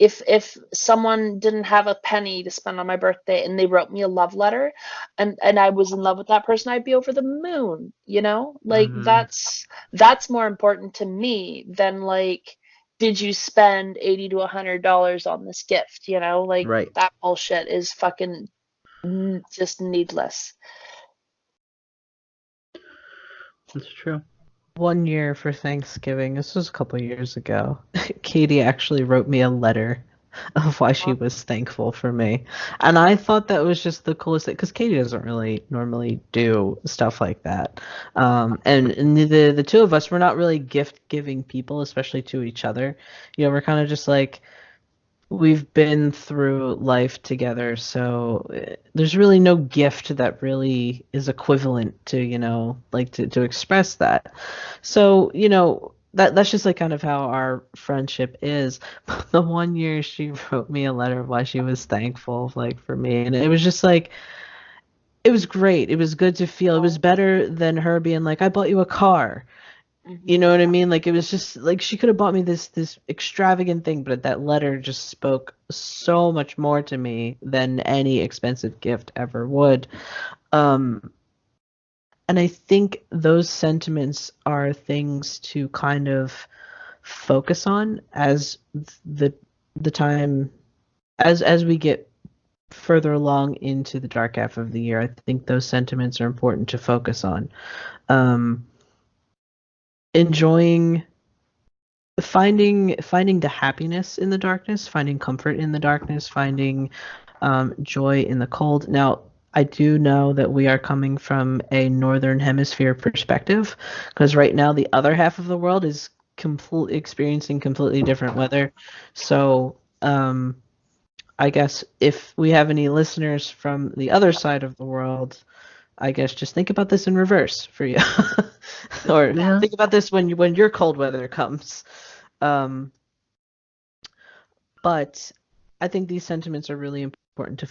if someone didn't have a penny to spend on my birthday and they wrote me a love letter and I was in love with that person, I'd be over the moon, you know? Like Mhm. that's more important to me than like, did you spend $80 to $100 on this gift, you know? Like Right. that bullshit is fucking just needless. That's true. One year for Thanksgiving, this was a couple of years ago, Katie actually wrote me a letter of why she was thankful for me. And I thought that was just the coolest thing, because Katie doesn't really normally do stuff like that. And the two of us, we're not really gift-giving people, especially to each other. You know, we're kind of just like, we've been through life together, so there's really no gift that really is equivalent to, you know, like to express that. So, you know, that's just like kind of how our friendship is. The one year she wrote me a letter of why she was thankful, like for me, and it was just like it was great. It was good to feel. It was better than her being like, "I bought you a car." You Mm-hmm. know what I mean? Like it was just like she could have bought me this extravagant thing, but that letter just spoke so much more to me than any expensive gift ever would. Um, and I think those sentiments are things to kind of focus on as the the time as we get further along into the dark half of the year. I think those sentiments are important to focus on. Um, enjoying finding the happiness in the darkness, finding comfort in the darkness, finding joy in the cold. Now, I do know that we are coming from a northern hemisphere perspective, because right now the other half of the world is experiencing completely different weather. So, I guess if we have any listeners from the other side of the world, I guess just think about this in reverse for you, or Yeah. think about this when your cold weather comes. Um, but I think these sentiments are really important to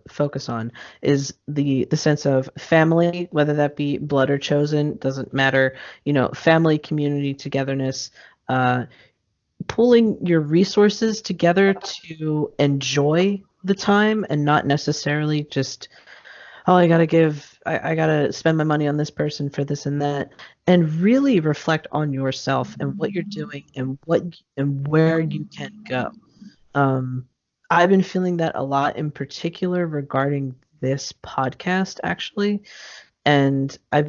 focus on is the sense of family, whether that be blood or chosen, doesn't matter. You know, family, community, togetherness, uh, pulling your resources together to enjoy the time and not necessarily just, oh, I gotta spend my money on this person for this and that, and really reflect on yourself and what you're doing and where you can go. um, I've been feeling that a lot in particular regarding this podcast, actually. And I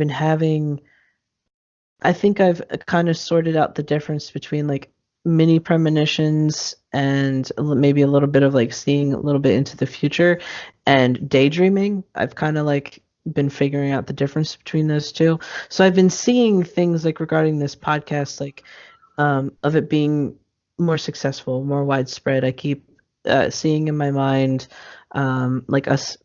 think I've kind of sorted out the difference between like mini premonitions and maybe a little bit of like seeing a little bit into the future and daydreaming. I've kind of like been figuring out the difference between those two. So I've been seeing things like regarding this podcast, like of it being more successful, more widespread. I keep seeing in my mind like us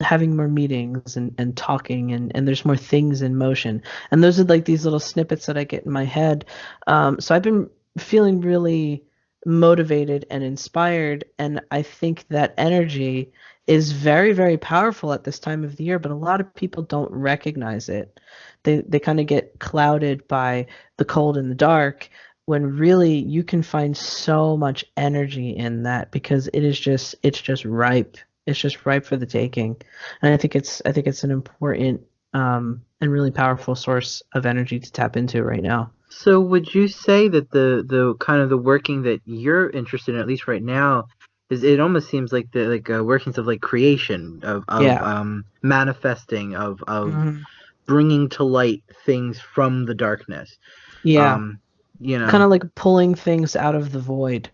having more meetings and talking and there's more things in motion. And those are like these little snippets that I get in my head. So I've been feeling really motivated and inspired, and I think that energy is very, very powerful at this time of the year, but a lot of people don't recognize it. They kind of get clouded by the cold and the dark when really you can find so much energy in that because it's just ripe. It's just ripe for the taking. And I think it's an important and really powerful source of energy to tap into right now. So would you say that the kind of the working that you're interested in, at least right now, is it almost seems like the workings of like creation, of Yeah. manifesting, of Hmm. bringing to light things from the darkness. Yeah. Um, you Kind know, of like pulling things out of the void.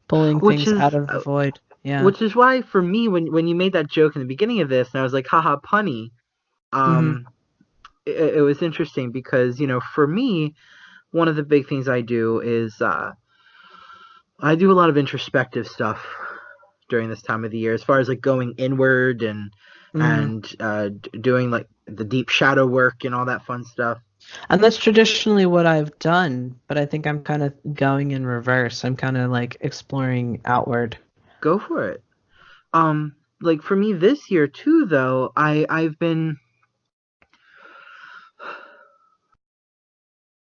Pulling which things is out of the void. Yeah. which is why for me when you made that joke in the beginning of this, and I was like, haha, punny. Hmm. Um, it was interesting because for me, one of the big things I do is I do a lot of introspective stuff during this time of the year, as far as like going inward and Hmm. doing like the deep shadow work and all that fun stuff. And that's traditionally what I've done, but I think I'm kind of going in reverse. I'm kind of like exploring outward. Go for it. Like for me this year too, though, I've been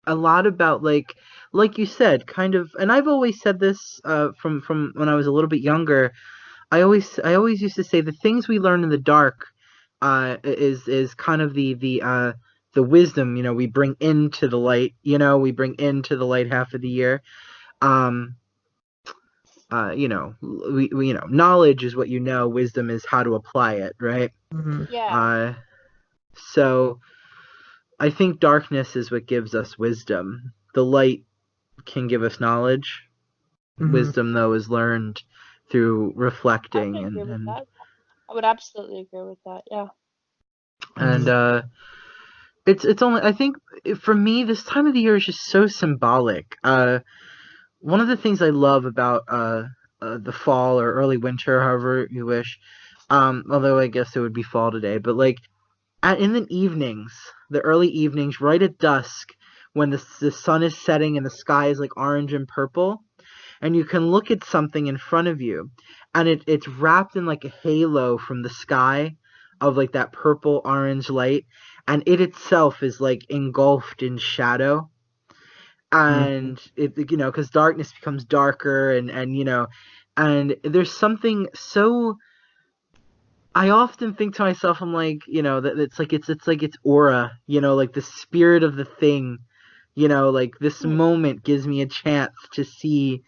a lot about like you said, kind of, and I've always said this from when I was a little bit younger. I always used to say the things we learn in the dark is kind of the wisdom we bring into the light. We bring into the light half of the year. Um, knowledge is what you know. Wisdom is how to apply it, right? Hmm. Yeah. Uh, so I think darkness is what gives us wisdom. The light can give us knowledge. Hmm. Wisdom, though, is learned through I would reflecting agree and with and that. I would absolutely agree with that. Yeah. and Hmm. uh it's only, I think, for me this time of the year is just so symbolic. One of the things I love about the fall or early winter, however you wish, although I guess it would be fall today, but like in the evenings, the early evenings, right at dusk, when the sun is setting and the sky is like orange and purple, and you can look at something in front of you, and it's wrapped in like a halo from the sky of like that purple orange light, and it itself is like engulfed in shadow, Hmm. and it because darkness becomes darker, and there's something so, I often think to myself, I'm like, that it's aura, like the spirit of the thing, like this Hmm. moment gives me a chance to see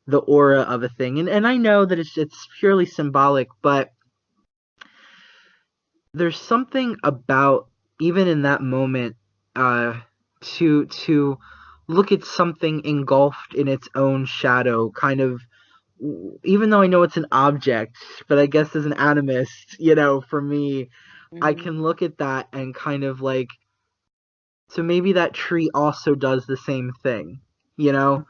the aura of a thing. And I know that it's purely symbolic, but there's something about, even in that moment, to look at something engulfed in its own shadow, kind of, even though I know it's an object, but I guess as an animist, for me, I Hmm. can look at that and kind of like, so maybe that tree also does the same thing, you know?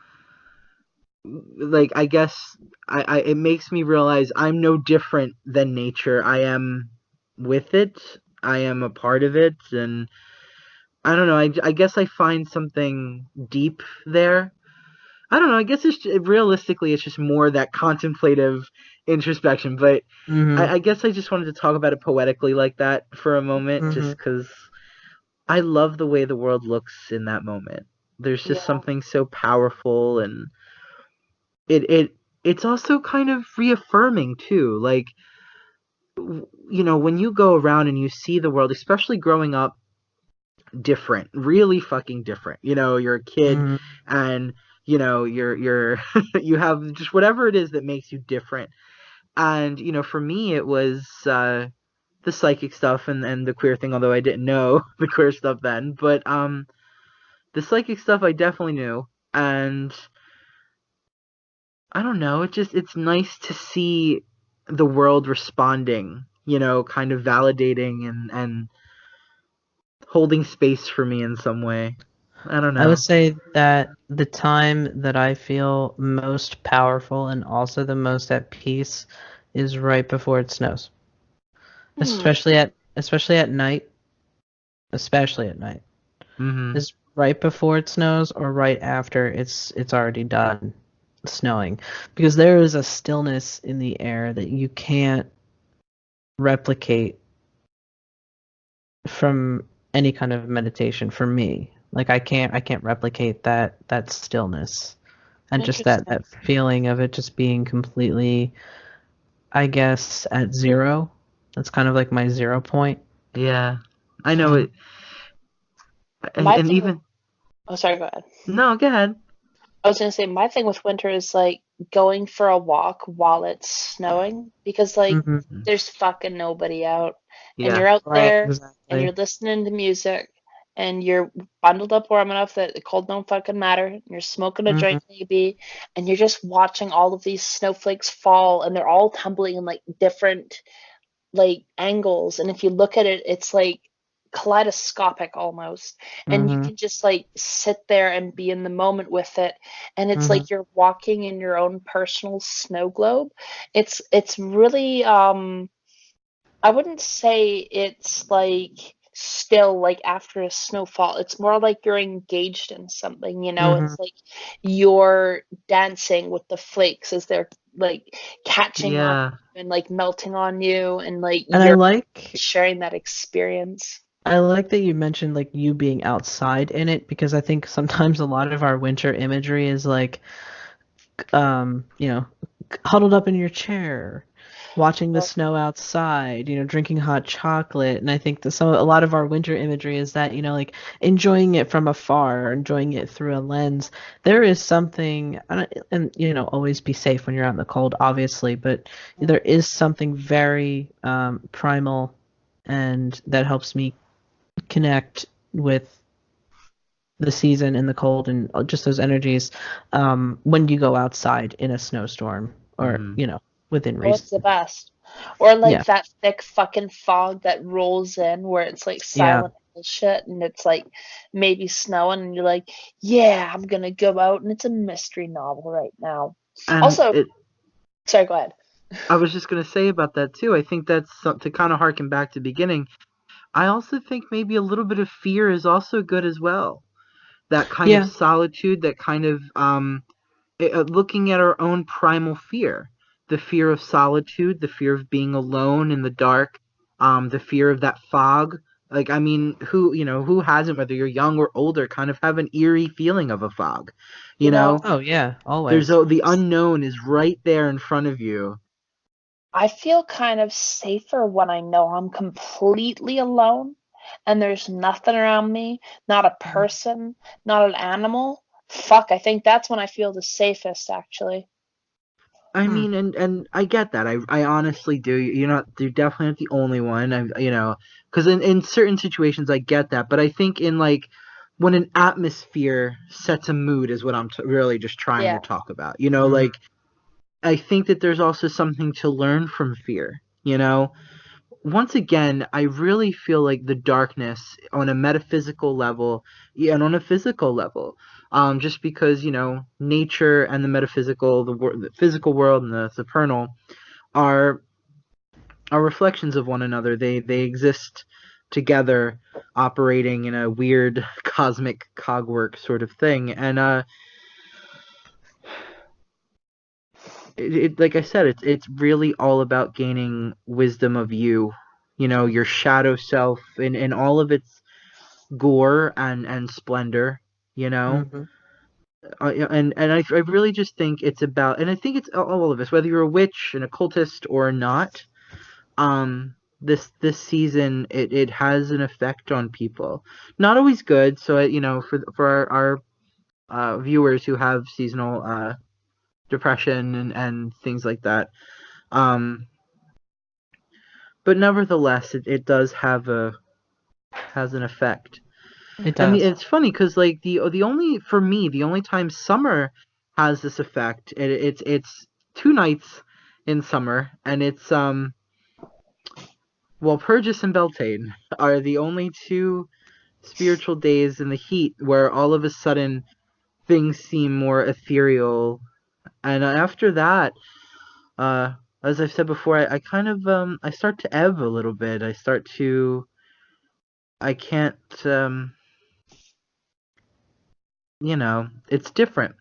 Like, I guess it makes me realize I'm no different than nature. I am with it. I am a part of it, and I don't know. I guess I find something deep there. I don't know. I guess realistically, it's just more that contemplative introspection. But Hmm. I guess I just wanted to talk about it poetically like that for a moment, just Hmm. because I love the way the world looks in that moment. There's just Yeah. something so powerful, and it's also kind of reaffirming too. Like, when you go around and you see the world, especially growing up different, really fucking different. You're a kid, Hmm. and you're you have just whatever it is that makes you different. And for me, it was the psychic stuff and the queer thing. Although I didn't know the queer stuff then, but the psychic stuff I definitely knew, and I don't know. It's nice to see the world responding, kind of validating and holding space for me in some way. I don't I would know. say that the time that I feel most powerful and also the most at peace is right before it snows, Hmm. especially at night, especially at night. Mhm. Is right before it snows or right after it's already done snowing, because there is a stillness in the air that you can't replicate from any kind of meditation for me. Like I can't replicate that stillness and just that Interesting. feeling of it just being completely, I guess, at zero. That's kind of like my 0 point. Yeah. I know it. My And thing. even Oh, sorry. Go ahead. no, go ahead. I was gonna say my thing with winter is like going for a walk while it's snowing because like Hmm. there's fucking nobody out and Yeah. you're out Right. there and you're Exactly. listening to music and you're bundled up warm enough that the cold don't fucking matter. You're smoking a Hmm. joint maybe and you're just watching all of these snowflakes fall and they're all tumbling in like different like angles, and if you look at it it's like kaleidoscopic almost, and you Hmm. can just like sit there and be in the moment with it, and it's Hmm. like you're walking in your own personal snow globe. It's really I wouldn't say it's like still like after a snowfall. It's more like you're engaged in something, you know? Hmm. It's like you're dancing with the flakes as they're like catching on Yeah. you and like melting on you, and like And I you're like sharing that experience. I like that you mentioned like you being outside in it because I think sometimes a lot of our winter imagery is like you know, huddled up in your chair, watching the Well, snow outside, drinking hot chocolate. And I think that a lot of our winter imagery is that, like enjoying it from afar, enjoying it through a lens. There is something, and always be safe when you're out in the cold, obviously, but there is something very primal and that helps me connect with the season and the cold and just those energies when you go outside in a snowstorm or Hmm. within oh, it's reason. the best. Or Yeah, like that thick fucking fog that rolls in where it's like yeah, silent bullshit and it's like maybe snowing and you're like, yeah, I'm gonna go out and it's a mystery novel right now. And Also, it. sorry, go ahead. I was just gonna say about that too. I think that's to kind of harken back to the beginning. I also think maybe a little bit of fear is also good as well. That kind of yeah. solitude, that kind of looking at our own primal fear, the fear of solitude, the fear of being alone in the dark, the fear of that fog. Like, I mean, who hasn't, whether you're young or older, kind of have an eerie feeling of a fog. You You know, know, Oh yeah, there's always. the unknown is right there in front of you. I feel kind of safer when I know I'm completely alone and there's nothing around me, not a person, not an animal. Fuck, I think that's when I feel the safest, actually. I Hmm. mean, and I get that. I honestly do. You're definitely not the only one. Because in certain situations I get that, but I think in like when an atmosphere sets a mood is what I'm really just trying to Yeah. talk about. Hmm. Like I think that there's also something to learn from fear. Once again, I really feel like the darkness on a metaphysical level, yeah, and on a physical level, just because nature and the metaphysical, the physical world and the supernal are reflections of one another. They exist together, operating in a weird cosmic cogwork sort of thing, and like I said, it's really all about gaining wisdom of you. Your shadow self in all of its gore and splendor, you know. Hmm. And I really just think it's about, and I think it's all of us, whether you're a witch, an occultist, or not. This season it has an effect on people, not always good. So for our viewers who have seasonal depression and things like that, um, but nevertheless, it does has an effect. It And does. it's funny because like the only for me the only time summer has this effect, it's 2 nights in summer, and it's well, Purgis and Beltane are the only two spiritual days in the heat where all of a sudden things seem more ethereal, and after that, uh as I've said before, I kind of I start to ebb a little bit. I can't it's different.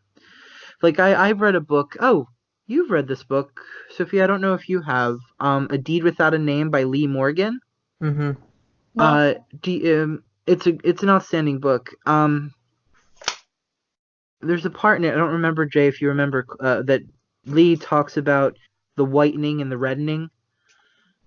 Like I've read a book. Oh, you've read this book, Sophie. I don't know if you have. A Deed Without a Name by Lee Morgan. Hmm. No? It's an outstanding book. There's a part in it. I don't remember, Jay, if you remember, that Lee talks about the whitening and the reddening.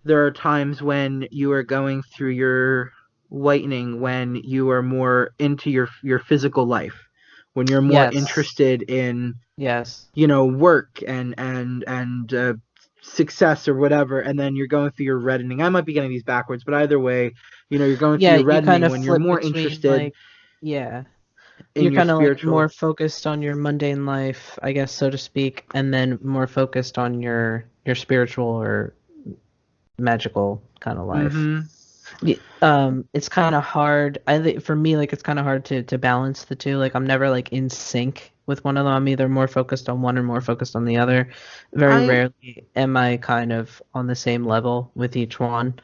There are times when you are going through your whitening when you are more into your physical life, when you're more Yes. interested in Yes. work and success or whatever, and then you're going through your reddening. I might be getting these backwards, but either way, you're going through Yeah, your you kind reddening of when you're flip more between interested yeah. in You're your kind of like spiritual. more focused on your mundane life, I guess, so to speak, and then more focused on your spiritual or magical kind of life. Mm-hmm. It's kind of hard. I think for me, like it's kind of hard to balance the two. Like I'm never like in sync with one of them. I'm either more focused on one or more focused on the other. Very I rarely am I kind of on the same level with each one.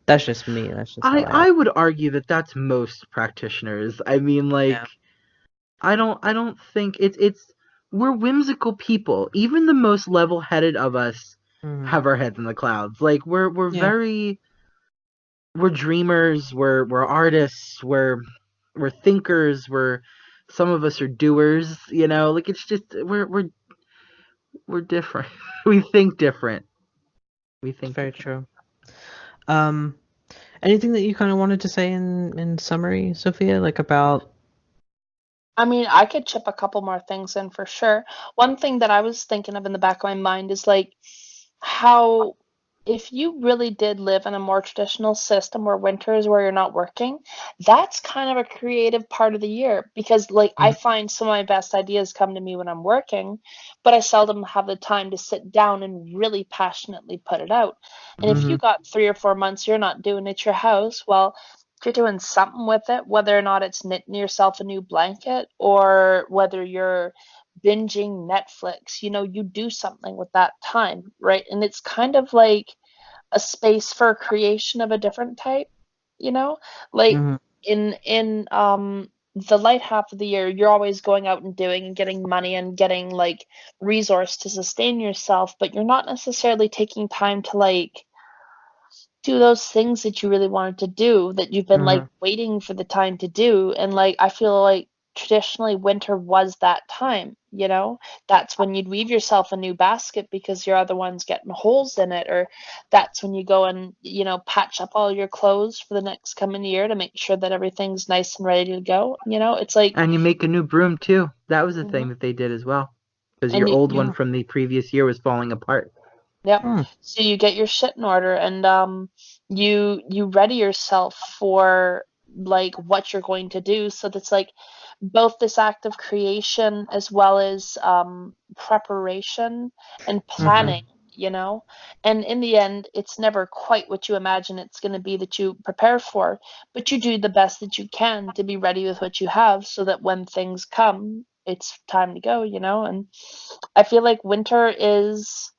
That's just me. That's just how I I operate. would argue that that's most practitioners. I mean, Yeah. like, I don't think it's we're whimsical people. Even the most level-headed of us Mhm. have our heads in the clouds. Like we're Yeah. we're dreamers, we're artists, we're thinkers, some of us are doers, like it's just we're different. We think different. We It's think very different. true. Um, Anything that you kind of wanted to say in summary, Sophia, like about I mean, I could chip a couple more things in for sure. One thing that I was thinking of in the back of my mind is like how if you really did live in a more traditional system where winter is where you're not working, that's kind of a creative part of the year because like I Mhm. find some of my best ideas come to me when I'm working, but I seldom have the time to sit down and really passionately put it out. And if you Hmm. got 3 or 4 months you're not doing it at your house, well, you're doing something with it, whether or not it's knitting yourself a new blanket or whether you're binging Netflix, you do something with that time, right? And it's kind of like a space for creation of a different type, you know? Like Mhm. in the light half of the year, you're always going out and doing and getting money and getting like resource to sustain yourself, but you're not necessarily taking time to like do those things that you really wanted to do that you've been like Mhm. waiting for the time to do. And like I feel like traditionally winter was that time, that's when you'd weave yourself a new basket because your other one's getting holes in it, or that's when you go and patch up all your clothes for the next coming year to make sure that everything's nice and ready to go. It's like And you make a new broom too. That was a thing mhm. that they did as well, because And your old one Mm. from the previous year was falling apart. yep. Mm. So you get your shit in order and you ready yourself for like what you're going to do. So that's like both this act of creation as well as preparation and Mhm. planning, And in the end, it's never quite what you imagine it's going to be that you prepare for, but you do the best that you can to be ready with what you have so that when things come, it's time to go. And I feel like winter is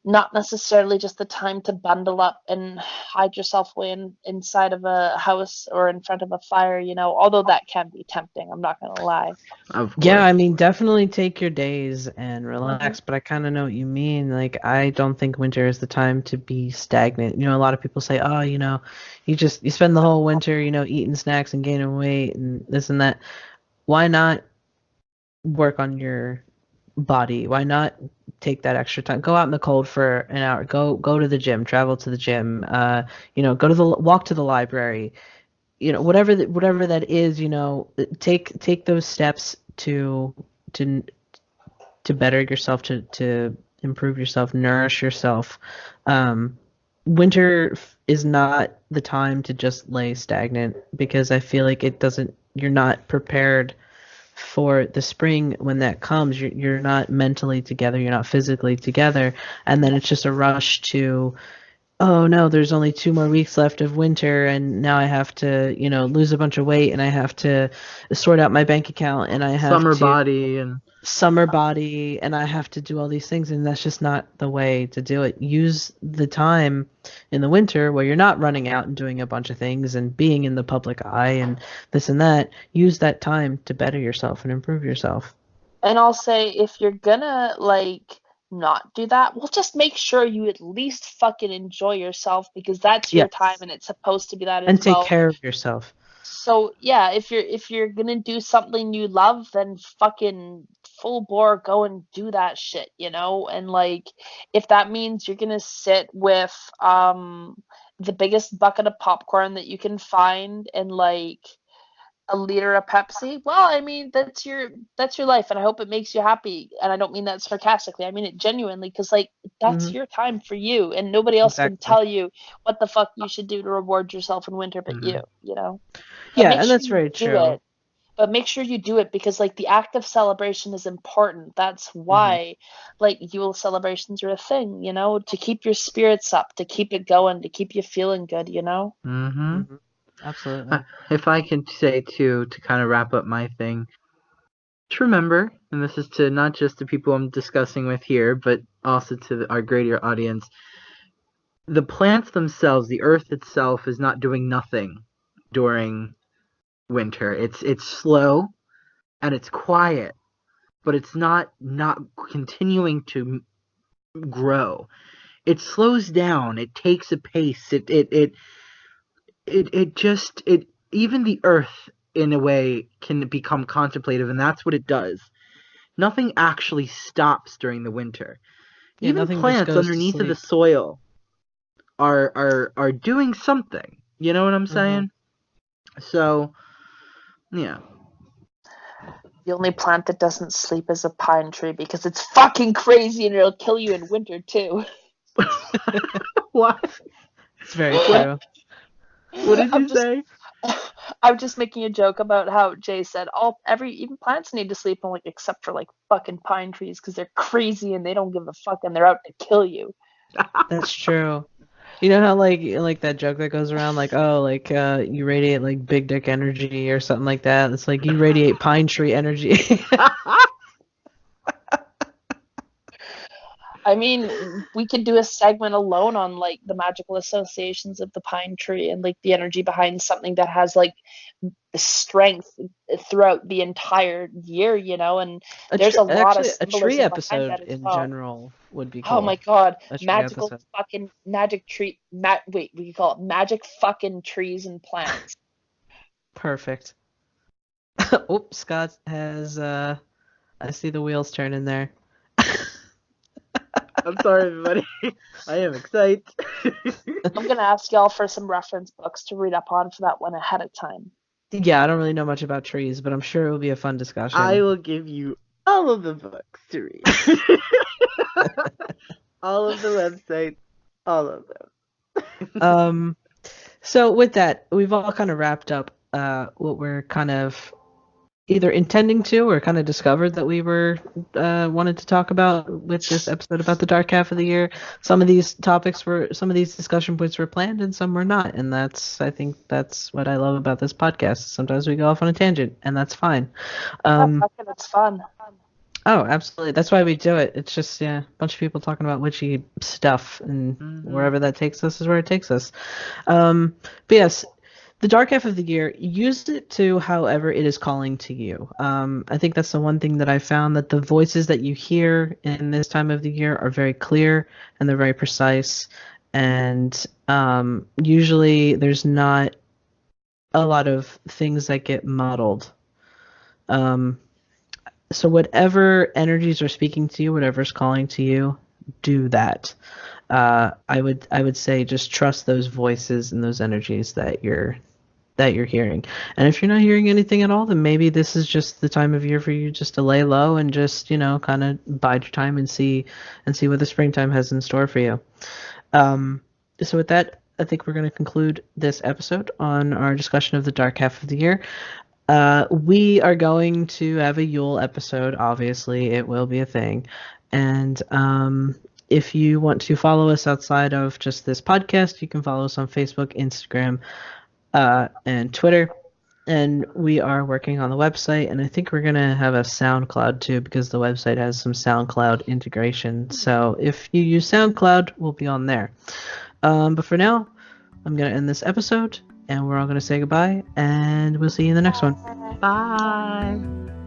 not necessarily just the time to bundle up and hide yourself away inside of a house or in front of a fire, although that can be tempting, I'm not going to lie. Of Yeah, course. I mean, definitely take your days and Hmm. relax, but I kind of know what you mean. Like, I don't think winter is the time to be stagnant. A lot of people say, "Oh, you spend the whole winter, eating snacks and gaining weight and this and that." Why not work on your body? Why not take that extra time? Go out in the cold for an hour. Go to the gym, travel to the gym. Go to the walk to the library. Whatever that is, take those steps to to better yourself, to improve yourself, nourish yourself. Um, Winter is not the time to just lay stagnant because I feel like it doesn't. You're not prepared for the spring when that comes. You're not mentally together. You're not physically together, and then it's just a rush to, oh no, there's only 2 more weeks left of winter, and now I have to, lose a bunch of weight, and I have to sort out my bank account, and I have Summer to body and summer body, and I have to do all these things, and that's just not the way to do it. Use the time in the winter where you're not running out and doing a bunch of things and being in the public eye and this and that. Use that time to better yourself and improve yourself. And I'll say if you're gonna like not do that, well, just make sure you at least fucking enjoy yourself because that's your time Yes. and it's supposed to be that And as take well. care of yourself. So yeah, if you're gonna do something you love, then fucking full bore go and do that shit, And like if that means you're gonna sit with the biggest bucket of popcorn that you can find and like a liter of Pepsi, well, I mean, that's your life, and I hope it makes you happy. And I don't mean that sarcastically. I mean it genuinely, because like that's your time for you, and nobody else can tell you what the fuck you should do to reward yourself in winter but you know? But Yeah, and that's very true. But make sure you do it, because like the act of celebration is important. That's why like Yule celebrations are a thing, you know, to keep your spirits up, to keep it going, to keep you feeling good, you know? Absolutely. If I can say too, to kind of wrap up my thing, just remember, and this is to not just the people I'm discussing with here, but also to our greater audience, the plants themselves, the earth itself, is not doing nothing during winter. It's slow and it's quiet, but it's not continuing to grow. It slows down. It takes a pace. It just even the earth in a way can become contemplative, and that's what it does. Nothing actually stops during the winter. Yeah, Even nothing just plants goes to underneath of the sleep. soil are doing something. You know what I'm saying? So, yeah. The only plant that doesn't sleep is a pine tree, because it's fucking crazy and it'll kill you in winter too. What? It's very true. What did you say? I'm just making a joke about how Jay said even plants need to sleep, and like except for like fucking pine trees, because they're crazy and they don't give a fuck and they're out to kill you. That's true. You know how like that joke that goes around, like, oh, like you radiate like big dick energy or something like that. It's like you radiate pine tree energy. I mean, we could do a segment alone on like the magical associations of the pine tree and like the energy behind something that has like the strength throughout the entire year, you know, and there's a lot of a tree symbolism behind episode that as in well. general would be cool. Oh my god, A tree magical episode. fucking magic tree, wait, we call it magic fucking trees and plants. Perfect. Oops, Scott has I see the wheels turning there. I'm sorry, everybody. I am excited. I'm gonna ask y'all for some reference books to read up on for that one ahead of time. Yeah, I don't really know much about trees, but I'm sure it will be a fun discussion. I will give you all of the books to read. All of the websites, all of them. So with that, we've all kind of wrapped up what we're kind of either intending to or kind of discovered that we were wanted to talk about with this episode about the dark half of the year. Some of these discussion points were planned and some were not, and I think that's what I love about this podcast. Sometimes we go off on a tangent, and that's fine. It's fun. Oh, absolutely. That's why we do it. It's just a bunch of people talking about witchy stuff, and wherever that takes us is where it takes us. But yes, the dark half of the year, use it to however it is calling to you. I think that's the one thing that I found, that the voices that you hear in this time of the year are very clear and they're very precise. And usually there's not a lot of things that get muddled. So whatever energies are speaking to you, whatever's calling to you, do that. I would say just trust those voices and those energies that you're hearing. And if you're not hearing anything at all, then maybe this is just the time of year for you just to lay low and just, kind of bide your time and see what the springtime has in store for you. So with that, I think we're going to conclude this episode on our discussion of the dark half of the year. We are going to have a Yule episode. Obviously, it will be a thing. And if you want to follow us outside of just this podcast, you can follow us on Facebook, Instagram, and Twitter. And we are working on the website, and I think we're going to have a SoundCloud too, because the website has some SoundCloud integration. So if you use SoundCloud, we'll be on there. But for now, I'm going to end this episode, and we're all going to say goodbye, and we'll see you in the next one. Bye.